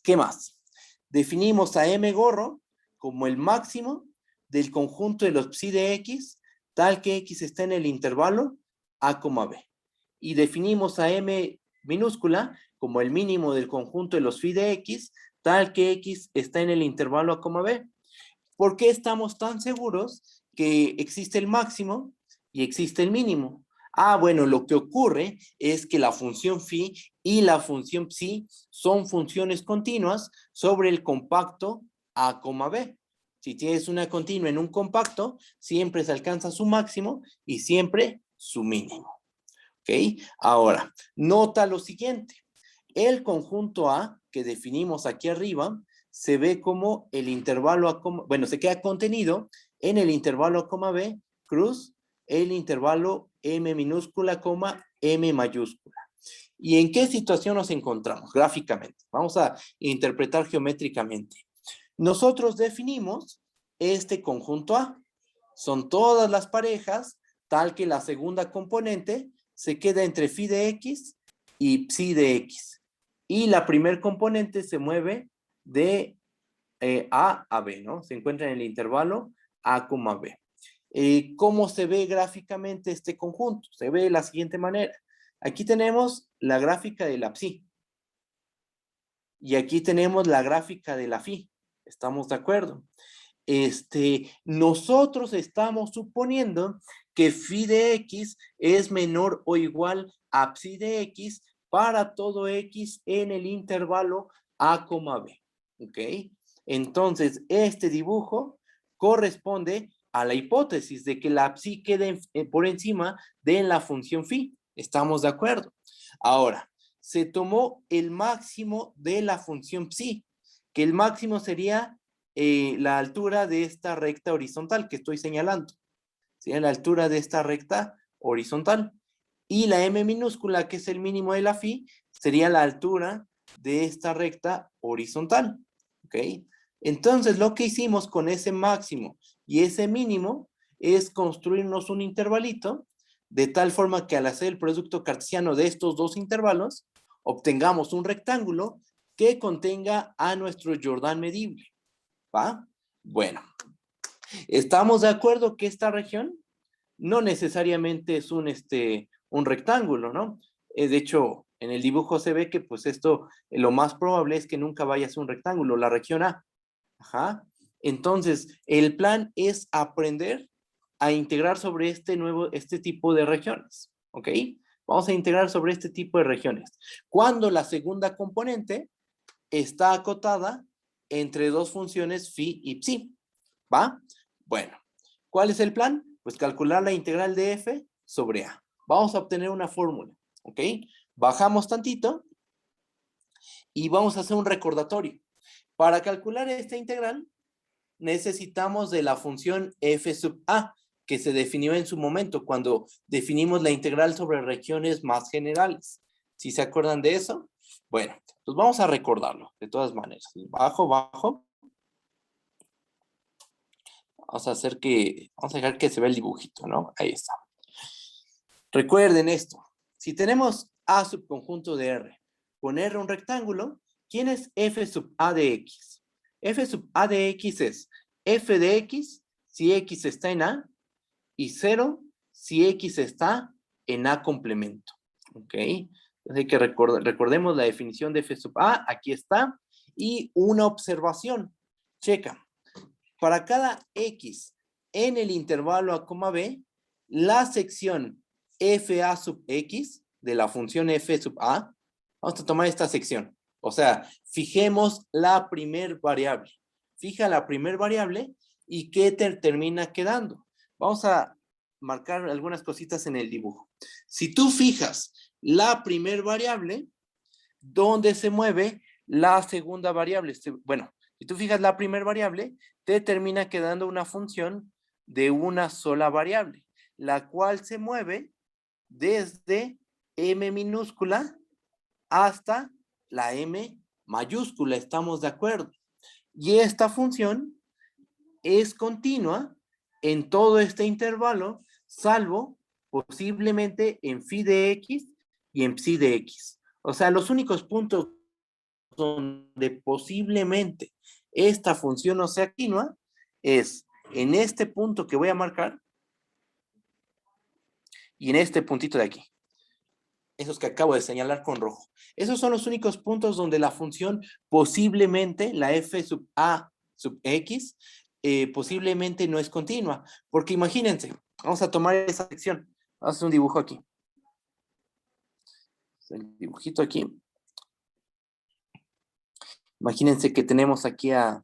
¿qué más? Definimos a M gorro como el máximo del conjunto de los psi de X, tal que X está en el intervalo A, B. Y definimos a M minúscula como el mínimo del conjunto de los phi de X, tal que X está en el intervalo A, B. ¿Por qué estamos tan seguros que existe el máximo y existe el mínimo? Ah, bueno, lo que ocurre es que la función phi y la función psi son funciones continuas sobre el compacto A, B. Si tienes una continua en un compacto, siempre se alcanza su máximo y siempre su mínimo. ¿Ok? Ahora, nota lo siguiente. El conjunto A, que definimos aquí arriba, se ve como el intervalo A, bueno, se queda contenido en el intervalo A, B, cruz, el intervalo M minúscula, M mayúscula. ¿Y en qué situación nos encontramos gráficamente? Vamos a interpretar geométricamente. Nosotros definimos este conjunto A. Son todas las parejas, tal que la segunda componente se queda entre phi de X y psi de X. Y la primer componente se mueve de A a B, ¿no? Se encuentra en el intervalo A, B. ¿Cómo se ve gráficamente este conjunto? Se ve de la siguiente manera. Aquí tenemos la gráfica de la psi. Y aquí tenemos la gráfica de la phi. ¿Estamos de acuerdo? Nosotros estamos suponiendo que phi de X es menor o igual a psi de X para todo X en el intervalo A, B. ¿Ok? Entonces, este dibujo corresponde a la hipótesis de que la psi quede por encima de la función phi. ¿Estamos de acuerdo? Ahora, se tomó el máximo de la función psi, que el máximo sería la altura de esta recta horizontal que estoy señalando. Sería la altura de esta recta horizontal. Y la m minúscula, que es el mínimo de la phi, sería la altura de esta recta horizontal. ¿Ok? Entonces, lo que hicimos con ese máximo y ese mínimo es construirnos un intervalito de tal forma que al hacer el producto cartesiano de estos dos intervalos, obtengamos un rectángulo que contenga a nuestro Jordan medible. ¿Va? Bueno, estamos de acuerdo que esta región no necesariamente es un rectángulo, ¿no? De hecho, en el dibujo se ve que pues esto, lo más probable es que nunca vaya a ser un rectángulo, la región A. Ajá. Entonces, el plan es aprender a integrar sobre este tipo de regiones, ¿ok? Vamos a integrar sobre este tipo de regiones. Cuando la segunda componente está acotada entre dos funciones phi y psi, ¿va? Bueno, ¿cuál es el plan? Pues calcular la integral de f sobre A. Vamos a obtener una fórmula, ¿ok? Bajamos tantito y vamos a hacer un recordatorio. Para calcular esta integral, necesitamos de la función f sub a, que se definió en su momento cuando definimos la integral sobre regiones más generales. ¿Sí se acuerdan de eso? Bueno, pues vamos a recordarlo de todas maneras. Bajo, bajo. Vamos a dejar que se vea el dibujito, ¿no? Ahí está. Recuerden esto. Si tenemos A subconjunto de R con R un rectángulo, ¿quién es f sub a de x? F sub a de x es f de x si x está en A y 0 si x está en A complemento. ¿Ok? Entonces hay que recordemos la definición de f sub a. Aquí está. Y una observación. Checa. Para cada x en el intervalo a, b, la sección fa sub x de la función f sub a, vamos a tomar esta sección. O sea, fijemos la primer variable. Fija la primer variable y ¿qué te termina quedando? Vamos a marcar algunas cositas en el dibujo. Si tú fijas la primer variable, ¿dónde se mueve la segunda variable? Bueno, si tú fijas la primera variable, te termina quedando una función de una sola variable, la cual se mueve desde m minúscula hasta la m mayúscula, ¿estamos de acuerdo? Y esta función es continua en todo este intervalo, salvo posiblemente en phi de x y en psi de x. O sea, los únicos puntos donde posiblemente esta función no sea continua es en este punto que voy a marcar y en este puntito de aquí. Esos que acabo de señalar con rojo. Esos son los únicos puntos donde la función posiblemente, la f sub a sub x, posiblemente no es continua. Porque imagínense, vamos a tomar esa sección. Vamos a hacer un dibujo aquí. El dibujito aquí. Imagínense que tenemos aquí a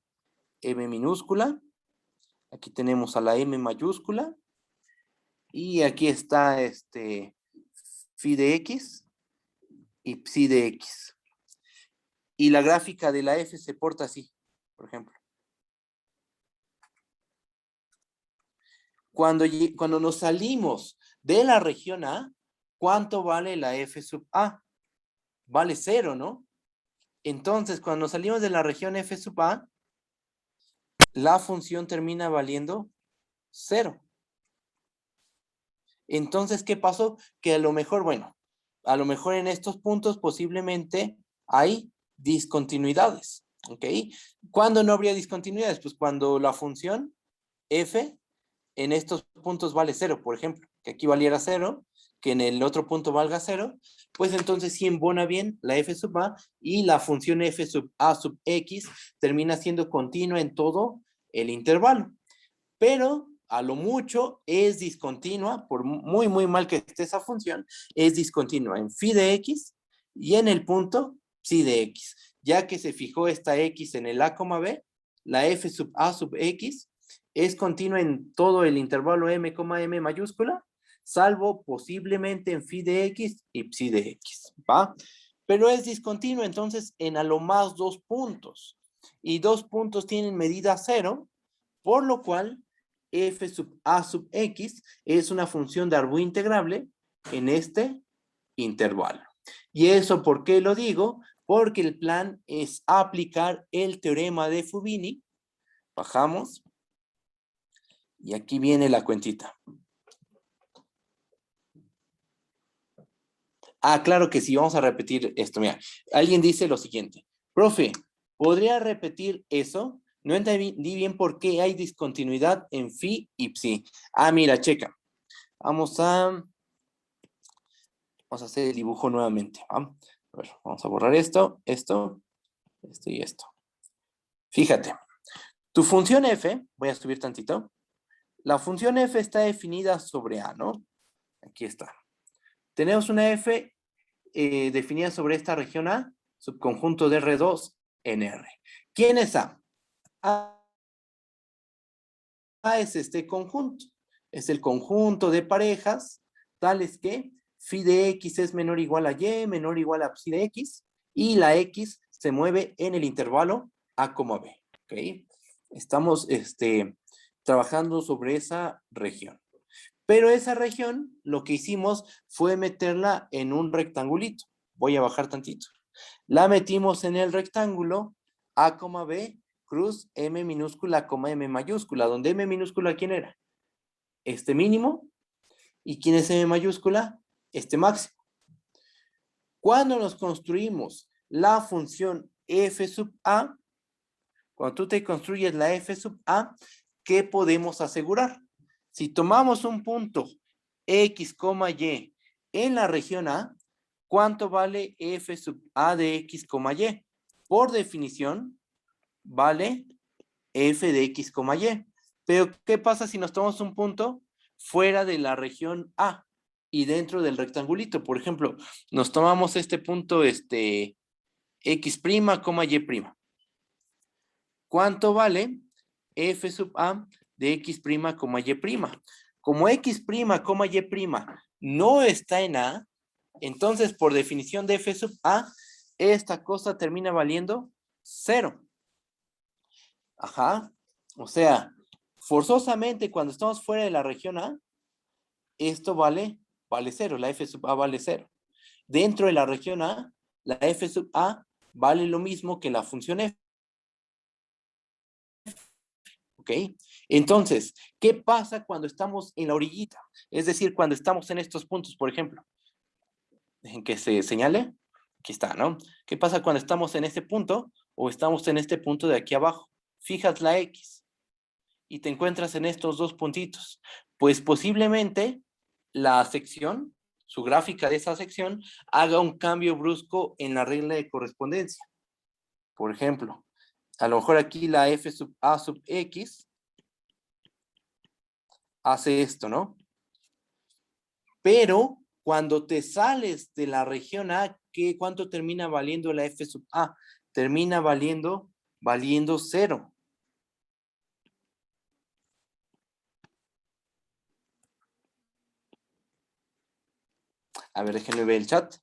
m minúscula. Aquí tenemos a la m mayúscula. Y aquí está phi de x y psi de x. Y la gráfica de la f se porta así, por ejemplo. Cuando nos salimos de la región A, ¿cuánto vale la f sub a? Vale 0, ¿no? Entonces, cuando nos salimos de la región f sub a, la función termina valiendo 0. Entonces, ¿qué pasó? Que a lo mejor, bueno, a lo mejor en estos puntos posiblemente hay discontinuidades, ¿ok? ¿Cuándo no habría discontinuidades? Pues cuando la función f en estos puntos vale 0, por ejemplo, que aquí valiera 0, que en el otro punto valga 0, pues entonces sí embona bien la f sub a y la función f sub a sub x termina siendo continua en todo el intervalo. Pero a lo mucho es discontinua, por muy, muy mal que esté esa función, es discontinua en phi de x y en el punto psi de x. Ya que se fijó esta x en el a, b, la f sub a sub x es continua en todo el intervalo m, m mayúscula, salvo posiblemente en phi de x y psi de x, ¿va? Pero es discontinua entonces en a lo más 2 puntos. Y 2 puntos tienen medida 0, por lo cual f sub a sub x es una función de árbol integrable en este intervalo. ¿Y eso por qué lo digo? Porque el plan es aplicar el teorema de Fubini. Bajamos. Y aquí viene la cuentita. Ah, claro que sí, vamos a repetir esto. Mira, alguien dice lo siguiente. Profe, ¿podría repetir eso? No entendí bien por qué hay discontinuidad en phi y psi. Ah, mira, checa. Vamos a hacer el dibujo nuevamente. A ver, vamos a borrar esto y esto. Fíjate, tu función f, voy a subir tantito. La función f está definida sobre A, ¿no? Aquí está. Tenemos una f definida sobre esta región A, subconjunto de R2 en R. ¿Quién es A? A es este conjunto. Es el conjunto de parejas tales que phi de x es menor o igual a y, menor o igual a psi de x, y la x se mueve en el intervalo a, b. ¿Ok? Estamos trabajando sobre esa región. Pero esa región, lo que hicimos fue meterla en un rectangulito. Voy a bajar tantito. La metimos en el rectángulo a, b, cruz m minúscula, m mayúscula, donde m minúscula, ¿quién era? Este mínimo. ¿Y quién es m mayúscula? Este máximo. Cuando nos construimos la función f sub a, cuando tú te construyes la f sub a, ¿qué podemos asegurar? Si tomamos un punto x, y en la región A, ¿cuánto vale f sub a de x, y? Por definición, vale f de x, y. Pero, ¿qué pasa si nos tomamos un punto fuera de la región A y dentro del rectangulito? Por ejemplo, nos tomamos este punto, x', y'. ¿Cuánto vale f sub a de x', y'? Como x', y' no está en A, entonces por definición de f sub a, esta cosa termina valiendo 0. Ajá. O sea, forzosamente cuando estamos fuera de la región A, esto vale 0, la f sub a vale 0. Dentro de la región A, la f sub a vale lo mismo que la función f. ¿Ok? Entonces, ¿qué pasa cuando estamos en la orillita? Es decir, cuando estamos en estos puntos, por ejemplo. Dejen que se señale. Aquí está, ¿no? ¿Qué pasa cuando estamos en este punto o estamos en este punto de aquí abajo? Fijas la X y te encuentras en estos dos puntitos. Pues posiblemente la sección, su gráfica de esa sección, haga un cambio brusco en la regla de correspondencia. Por ejemplo, a lo mejor aquí la f sub a sub x hace esto, ¿no? Pero cuando te sales de la región A, ¿cuánto termina valiendo la f sub a? Termina valiendo 0. A ver, déjenme ver el chat.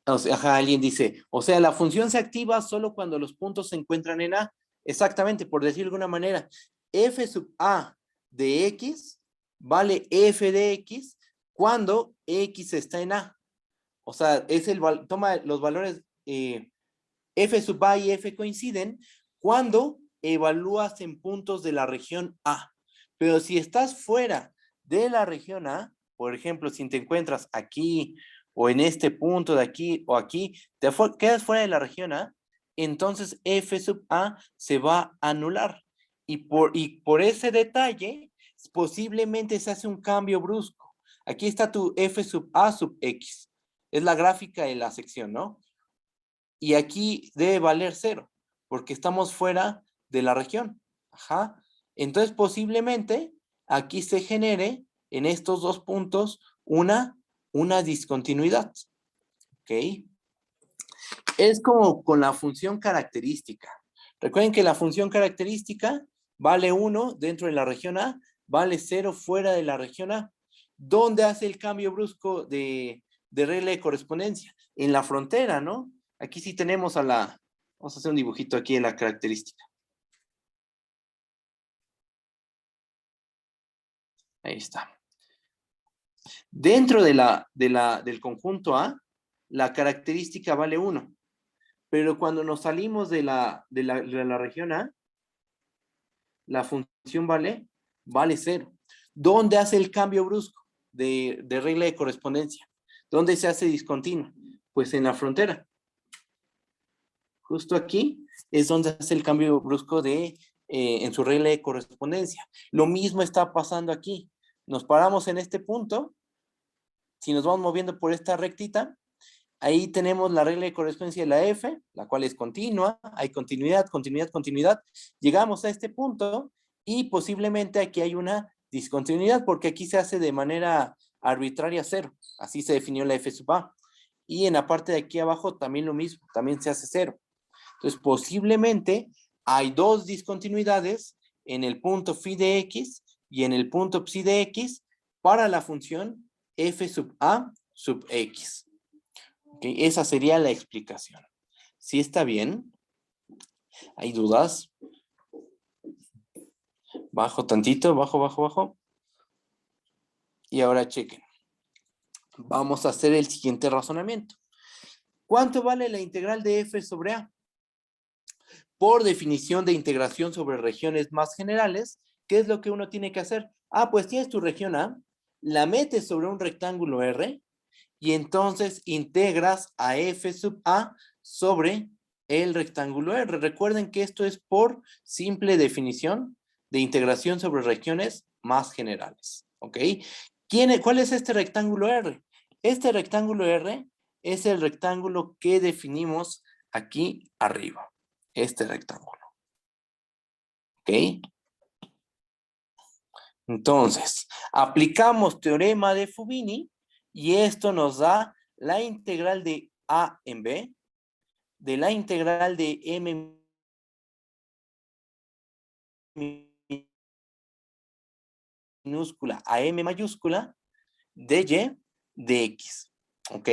O sea, ajá, alguien dice, o sea, la función se activa solo cuando los puntos se encuentran en A. Exactamente, por decir de alguna manera, f sub a de x vale f de x cuando x está en A. O sea, toma los valores f sub a y f coinciden cuando evalúas en puntos de la región A. Pero si estás fuera de la región A, por ejemplo, si te encuentras aquí o en este punto de aquí o aquí, te quedas fuera de la región A, entonces f sub a se va a anular. Y por ese detalle, posiblemente se hace un cambio brusco. Aquí está tu f sub a sub x. Es la gráfica de la sección, ¿no? Y aquí debe valer 0, porque estamos fuera de la región. Ajá. Entonces, posiblemente aquí se genere en estos dos puntos una discontinuidad. ¿Ok? Es como con la función característica. Recuerden que la función característica vale 1 dentro de la región A, vale 0 fuera de la región A. ¿Dónde hace el cambio brusco de regla de correspondencia? En la frontera, ¿no? Aquí sí tenemos vamos a hacer un dibujito aquí de la característica. Ahí está. Dentro del conjunto A, la característica vale 1. Pero cuando nos salimos de la región A, la función vale 0. ¿Dónde hace el cambio brusco de regla de correspondencia? ¿Dónde se hace discontinuo? Pues en la frontera. Justo aquí es donde hace el cambio brusco en su regla de correspondencia. Lo mismo está pasando aquí. Nos paramos en este punto. Si nos vamos moviendo por esta rectita, ahí tenemos la regla de correspondencia de la F, la cual es continua. Hay continuidad, continuidad, continuidad. Llegamos a este punto y posiblemente aquí hay una discontinuidad porque aquí se hace de manera arbitraria 0. Así se definió la F sub A. Y en la parte de aquí abajo también lo mismo, también se hace 0. Entonces, posiblemente hay dos discontinuidades en el punto phi de x y en el punto psi de x para la función f sub a sub x. ¿Okay? Esa sería la explicación. ¿Sí está bien? ¿Hay dudas? Bajo tantito, bajo. Y ahora chequen. Vamos a hacer el siguiente razonamiento. ¿Cuánto vale la integral de f sobre a? Por definición de integración sobre regiones más generales, ¿qué es lo que uno tiene que hacer? Ah, pues tienes tu región A, la metes sobre un rectángulo R y entonces integras a f sub a sobre el rectángulo R. Recuerden que esto es por simple definición de integración sobre regiones más generales. ¿Ok? ¿Cuál es este rectángulo R? Este rectángulo R es el rectángulo que definimos aquí arriba. Este rectángulo. ¿Ok? Entonces, aplicamos teorema de Fubini y esto nos da la integral de a en b, de la integral de m minúscula a m mayúscula, de y de x. ¿Ok?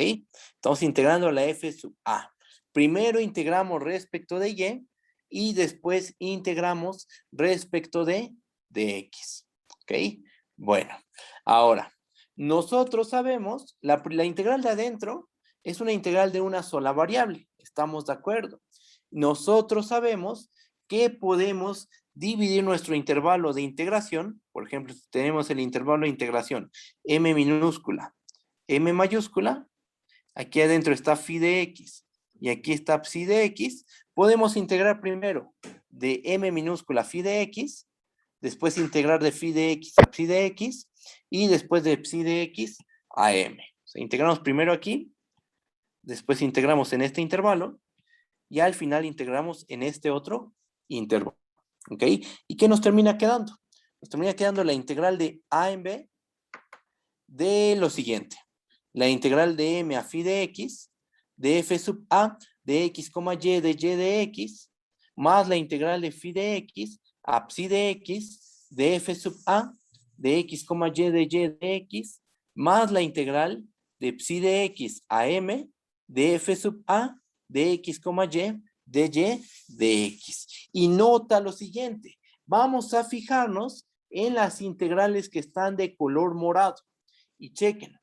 Estamos integrando la f sub a. Primero integramos respecto de y después integramos respecto de x. ¿Ok? Bueno, ahora, nosotros sabemos, la integral de adentro es una integral de una sola variable. ¿Estamos de acuerdo? Nosotros sabemos que podemos dividir nuestro intervalo de integración. Por ejemplo, si tenemos el intervalo de integración m minúscula, m mayúscula, aquí adentro está phi de x y aquí está psi de x, podemos integrar primero de m minúscula phi de x, después integrar de phi de x a psi de x y después de psi de x a m. O sea, integramos primero aquí, después integramos en este intervalo y al final integramos en este otro intervalo. ¿Ok? ¿Y qué nos termina quedando? Nos termina quedando la integral de a en b de lo siguiente. La integral de m a phi de x, de f sub a, de x, y de x, más la integral de phi de x a psi de x, de f sub a, de x, y de x, más la integral de psi de x a m, de f sub a, de x, y de x. Y nota lo siguiente, vamos a fijarnos en las integrales que están de color morado. Y chequen,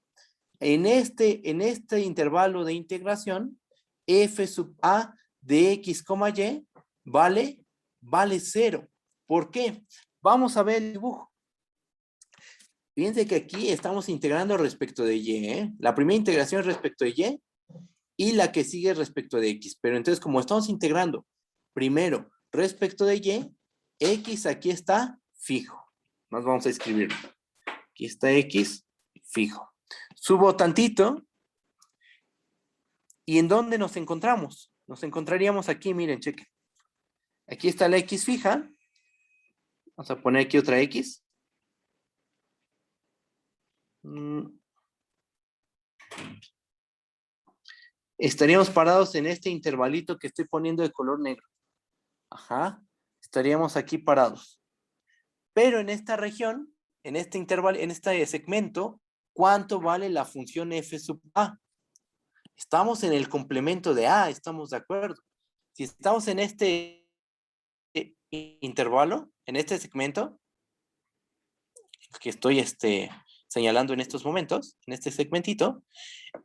en este intervalo de integración, f sub a de x, y vale 0. ¿Por qué? Vamos a ver el dibujo. Fíjense que aquí estamos integrando respecto de y, ¿eh? La primera integración es respecto de y la que sigue es respecto de x. Pero entonces, como estamos integrando primero respecto de y, x aquí está fijo. Nos vamos a escribirlo. Aquí está x fijo. Subo tantito. ¿Y en dónde nos encontramos? Nos encontraríamos aquí, miren, chequen. Aquí está la x fija. Vamos a poner aquí otra x. Estaríamos parados en este intervalito que estoy poniendo de color negro. Ajá. Estaríamos aquí parados. Pero en esta región, en este intervalo, en este segmento, ¿cuánto vale la función f sub a? Estamos en el complemento de a, estamos de acuerdo. Si estamos en este intervalo, en este segmento, que estoy señalando en estos momentos, en este segmentito,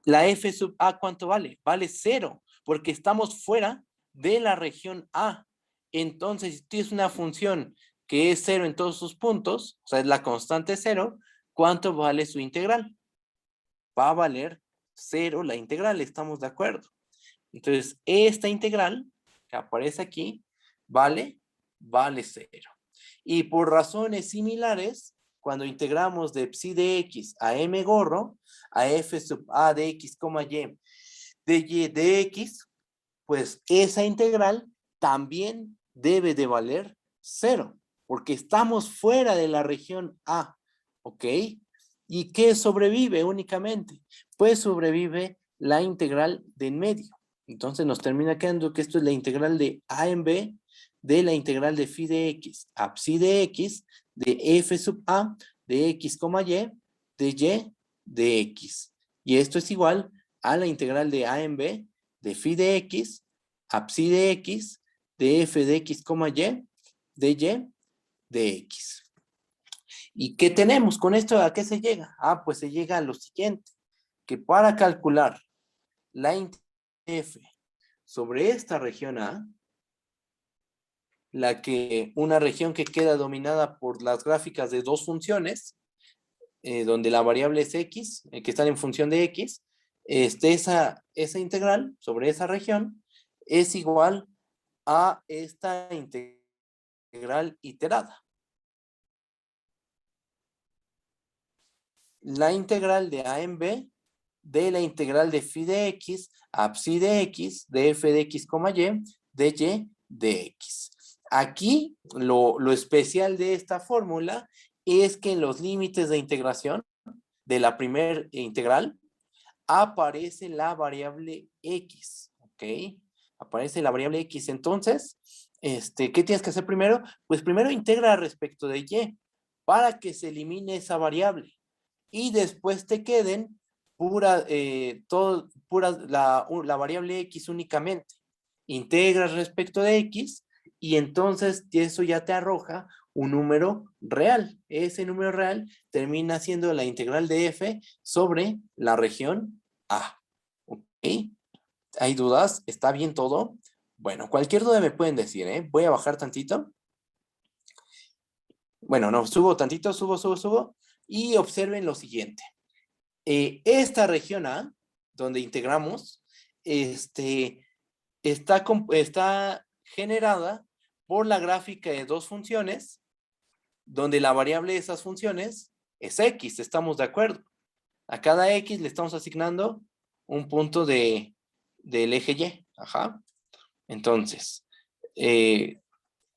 la f sub a, ¿cuánto vale? Vale 0, porque estamos fuera de la región A. Entonces, si tienes una función que es 0 en todos sus puntos, o sea, es la constante 0, ¿cuánto vale su integral? Va a valer 0 la integral, ¿estamos de acuerdo? Entonces, esta integral que aparece aquí, vale 0. Y por razones similares, cuando integramos de psi de x a m gorro, a f sub a de x, y de x, pues esa integral también debe de valer 0, porque estamos fuera de la región A, ¿ok? ¿Y qué sobrevive únicamente? Pues sobrevive la integral de en medio. Entonces nos termina quedando que esto es la integral de a en b de la integral de phi de x a psi de x de f sub a de x, y, de y, de x. Y esto es igual a la integral de a en b de phi de x, a psi de x, de f de x, y, de y, de x. ¿Y qué tenemos con esto? ¿A qué se llega? Ah, pues se llega a lo siguiente, que para calcular la integral de f sobre esta región A, una región que queda dominada por las gráficas de dos funciones, donde la variable es x, que están en función de x, esa integral sobre esa región es igual a esta integral iterada. La integral de a en b de la integral de phi de x a psi de x, de f de x, y, de y, de x. Aquí lo especial de esta fórmula es que en los límites de integración de la primera integral aparece la variable x, ¿ok? Aparece la variable x. Entonces, ¿qué tienes que hacer primero? Pues primero integra respecto de y para que se elimine esa variable y después te queden la variable x únicamente. Integras respecto de x y entonces eso ya te arroja un número real. Ese número real termina siendo la integral de f sobre la región A. ¿Ok? ¿Hay dudas? ¿Está bien todo? Bueno, cualquier duda me pueden decir, ¿eh? Voy a bajar tantito. Bueno, no, subo tantito, subo. Y observen lo siguiente. Esta región A, donde integramos, está generada por la gráfica de dos funciones, donde la variable de esas funciones es x, estamos de acuerdo. A cada x le estamos asignando un punto del eje y. Ajá. Entonces,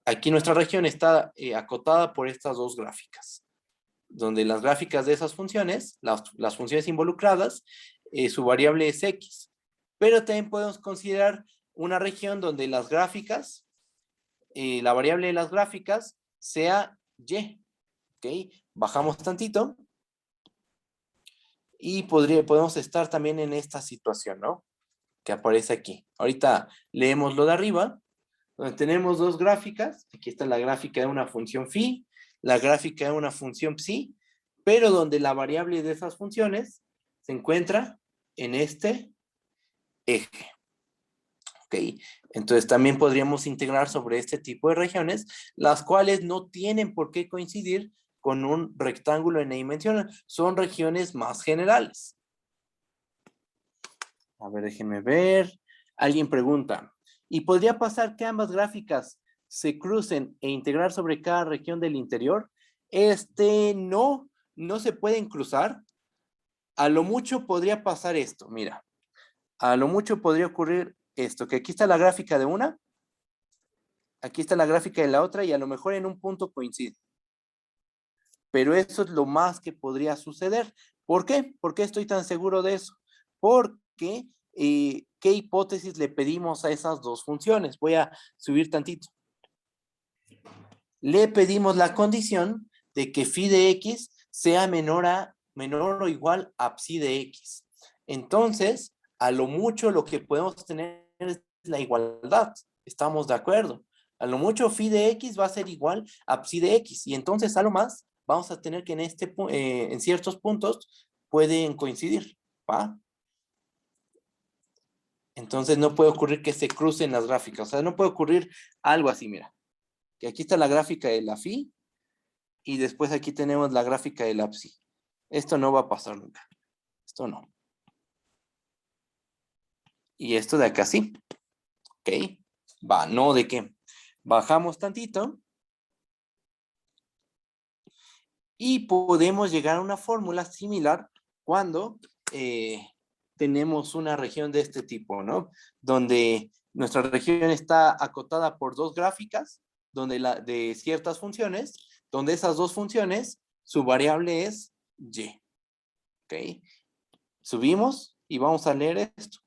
aquí nuestra región está acotada por estas dos gráficas, donde las gráficas de esas funciones, las funciones involucradas, su variable es x. Pero también podemos considerar una región donde las gráficas, la variable de las gráficas sea y. ¿Ok? Bajamos tantito y podemos estar también en esta situación, ¿no? Que aparece aquí. Ahorita leemos lo de arriba, donde tenemos dos gráficas. Aquí está la gráfica de una función phi, la gráfica de una función psi, pero donde la variable de esas funciones se encuentra en este eje. ¿Ok? Entonces también podríamos integrar sobre este tipo de regiones, las cuales no tienen por qué coincidir con un rectángulo en dimensión. Son regiones más generales. A ver, déjenme ver. Alguien pregunta, ¿y podría pasar que ambas gráficas se crucen e integrar sobre cada región del interior? No se pueden cruzar. A lo mucho podría pasar esto, mira. A lo mucho podría ocurrir esto, que aquí está la gráfica de una, aquí está la gráfica de la otra y a lo mejor en un punto coincide. Pero eso es lo más que podría suceder. ¿Por qué? ¿Por qué estoy tan seguro de eso? Porque, ¿qué hipótesis le pedimos a esas dos funciones? Voy a subir tantito. Le pedimos la condición de que phi de x sea menor o igual a psi de x. Entonces, a lo mucho lo que podemos tener es la igualdad. ¿Estamos de acuerdo? A lo mucho phi de x va a ser igual a psi de x. Y entonces a lo más vamos a tener que en ciertos puntos pueden coincidir. ¿Va? Entonces no puede ocurrir que se crucen las gráficas. O sea, no puede ocurrir algo así, mira. Que aquí está la gráfica de la phi y después aquí tenemos la gráfica de la psi. Esto no va a pasar nunca. Esto no. Y esto de acá sí. ¿Ok? Va, no de qué. Bajamos tantito. Y podemos llegar a una fórmula similar cuando tenemos una región de este tipo, ¿no? Donde nuestra región está acotada por dos gráficas de ciertas funciones, donde esas dos funciones, su variable es y. ¿Ok? Subimos y vamos a leer esto.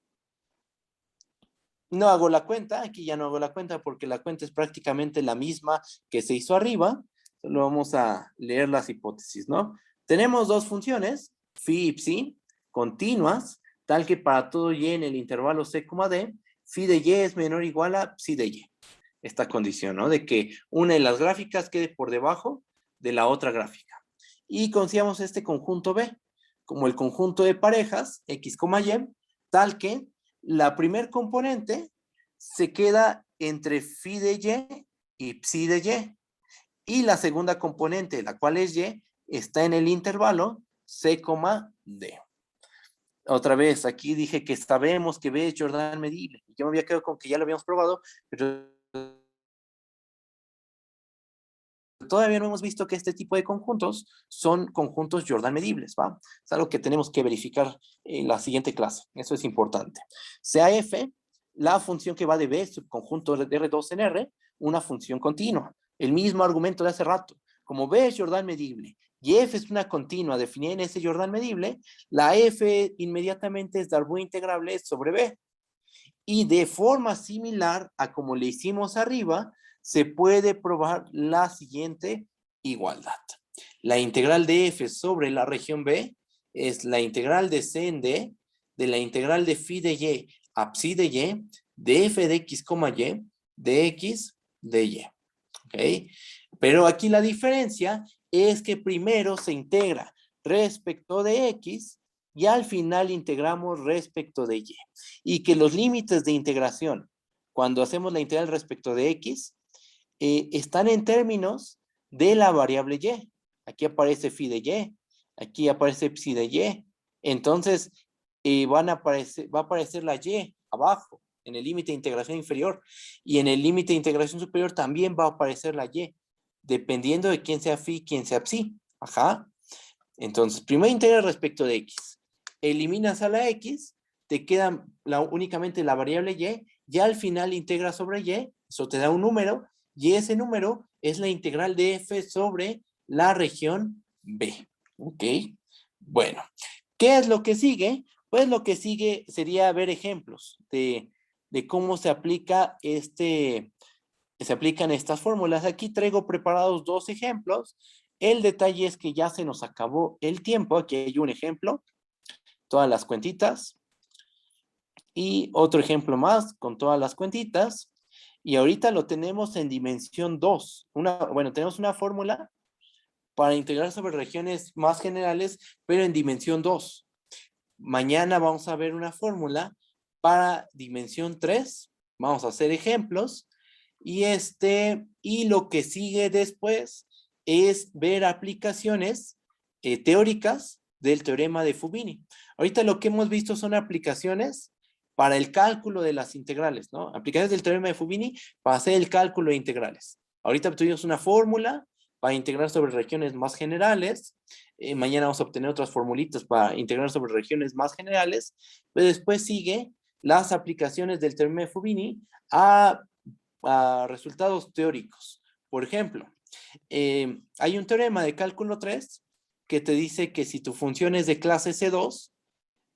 No hago la cuenta, aquí ya no hago la cuenta porque la cuenta es prácticamente la misma que se hizo arriba, Solo vamos a leer las hipótesis, ¿no? Tenemos dos funciones, phi y psi, continuas, tal que para todo y en el intervalo c, d, phi de y es menor o igual a psi de y. Esta condición, ¿no? De que una de las gráficas quede por debajo de la otra gráfica. Y consideramos este conjunto B como el conjunto de parejas, x, y, tal que la primer componente se queda entre phi de y psi de y. Y la segunda componente, la cual es y, está en el intervalo c, d. Otra vez, aquí dije que sabemos que B es Jordan medible. Yo me había quedado con que ya lo habíamos probado, pero todavía no hemos visto que este tipo de conjuntos son conjuntos Jordan medibles, ¿va? Es algo que tenemos que verificar en la siguiente clase. Eso es importante. Sea F, la función que va de B, subconjunto de R2 en R, una función continua. El mismo argumento de hace rato. Como B es Jordan medible y F es una continua definida en ese Jordan medible, la F inmediatamente es Darboux integrable sobre B. Y de forma similar a como le hicimos arriba, se puede probar la siguiente igualdad. La integral de f sobre la región B es la integral de c en d de la integral de phi de y a psi de y de f de x, y de x de y. ¿Ok? Pero aquí la diferencia es que primero se integra respecto de x y al final integramos respecto de y. Y que los límites de integración, cuando hacemos la integral respecto de x, están en términos de la variable y. Aquí aparece phi de y, aquí aparece psi de y. Entonces, va a aparecer la y abajo, en el límite de integración inferior. Y en el límite de integración superior también va a aparecer la y, dependiendo de quién sea phi, quién sea psi. Ajá. Entonces, primero integra respecto de x. Eliminas a la x, te queda únicamente la variable y, y al final integra sobre y, eso te da un número, y ese número es la integral de f sobre la región B. ¿Ok? Bueno, ¿qué es lo que sigue? Pues lo que sigue sería ver ejemplos de cómo se aplican estas fórmulas. Aquí traigo preparados dos ejemplos. El detalle es que ya se nos acabó el tiempo. Aquí hay un ejemplo, todas las cuentitas. Y otro ejemplo más con todas las cuentitas. Y ahorita lo tenemos en dimensión 2. Bueno, tenemos una fórmula para integrar sobre regiones más generales, pero en dimensión 2. Mañana vamos a ver una fórmula para dimensión 3. Vamos a hacer ejemplos. Y lo que sigue después es ver aplicaciones teóricas del teorema de Fubini. Ahorita lo que hemos visto son aplicaciones para el cálculo de las integrales, ¿no? Aplicaciones del teorema de Fubini para hacer el cálculo de integrales. Ahorita tuvimos una fórmula para integrar sobre regiones más generales. Mañana vamos a obtener otras formulitas para integrar sobre regiones más generales. Pero después sigue las aplicaciones del teorema de Fubini a resultados teóricos. Por ejemplo, hay un teorema de cálculo 3 que te dice que si tu función es de clase C2,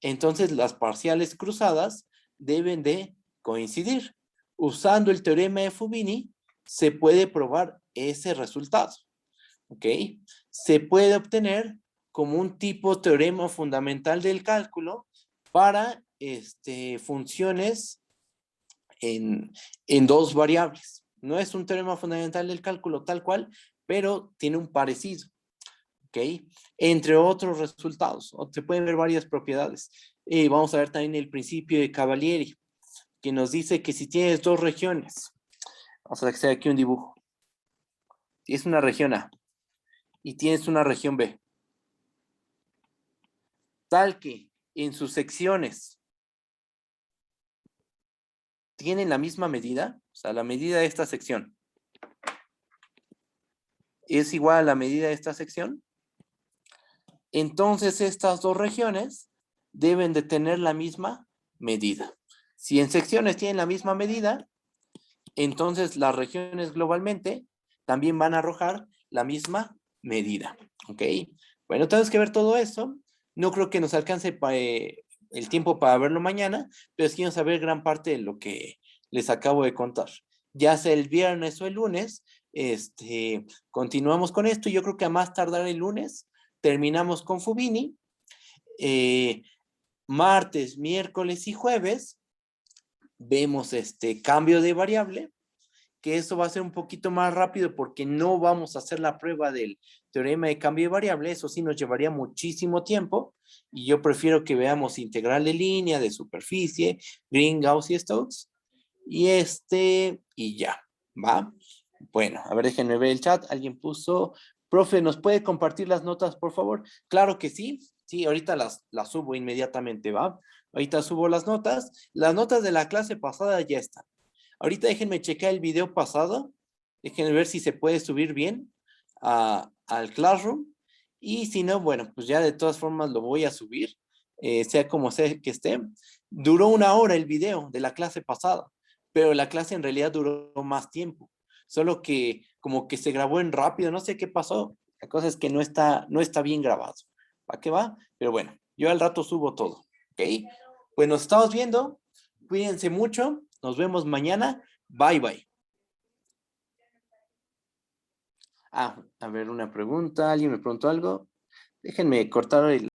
entonces las parciales cruzadas deben de coincidir. Usando el teorema de Fubini, se puede probar ese resultado. ¿Ok? Se puede obtener como un tipo teorema fundamental del cálculo para funciones en dos variables. No es un teorema fundamental del cálculo tal cual, pero tiene un parecido. ¿Ok? Entre otros resultados. Se pueden ver varias propiedades. Vamos a ver también el principio de Cavalieri, que nos dice que si tienes dos regiones, vamos a hacer aquí un dibujo. Tienes una región A y tienes una región B. Tal que en sus secciones tienen la misma medida, o sea, la medida de esta sección es igual a la medida de esta sección, entonces estas dos regiones deben de tener la misma medida. Si en secciones tienen la misma medida, entonces las regiones globalmente también van a arrojar la misma medida. ¿Ok? Bueno, tenemos que ver todo eso. No creo que nos alcance el tiempo para verlo mañana, pero sí vamos a ver gran parte de lo que les acabo de contar. Ya sea el viernes o el lunes, continuamos con esto. Yo creo que a más tardar el lunes terminamos con Fubini. Martes, miércoles y jueves vemos cambio de variable, que eso va a ser un poquito más rápido porque no vamos a hacer la prueba del teorema de cambio de variable, eso sí nos llevaría muchísimo tiempo, y yo prefiero que veamos integral de línea, de superficie, Green, Gauss y Stokes, y ya, ¿va? Bueno, a ver, déjenme ver el chat, alguien puso, profe, ¿nos puede compartir las notas, por favor? Claro que sí, sí, ahorita las subo inmediatamente, ¿va? Ahorita subo las notas de la clase pasada ya están. Ahorita déjenme checar el video pasado. Déjenme ver si se puede subir bien al Classroom. Y si no, bueno, pues ya de todas formas lo voy a subir, sea como sea que esté. Duró 1 hora el video de la clase pasada, pero la clase en realidad duró más tiempo. Solo que como que se grabó en rápido, no sé qué pasó. La cosa es que no está bien grabado. ¿Para qué va? Pero bueno, yo al rato subo todo. ¿Ok? Pues nos estamos viendo. Cuídense mucho. Nos vemos mañana. Bye, bye. A ver, una pregunta. ¿Alguien me preguntó algo? Déjenme cortar el...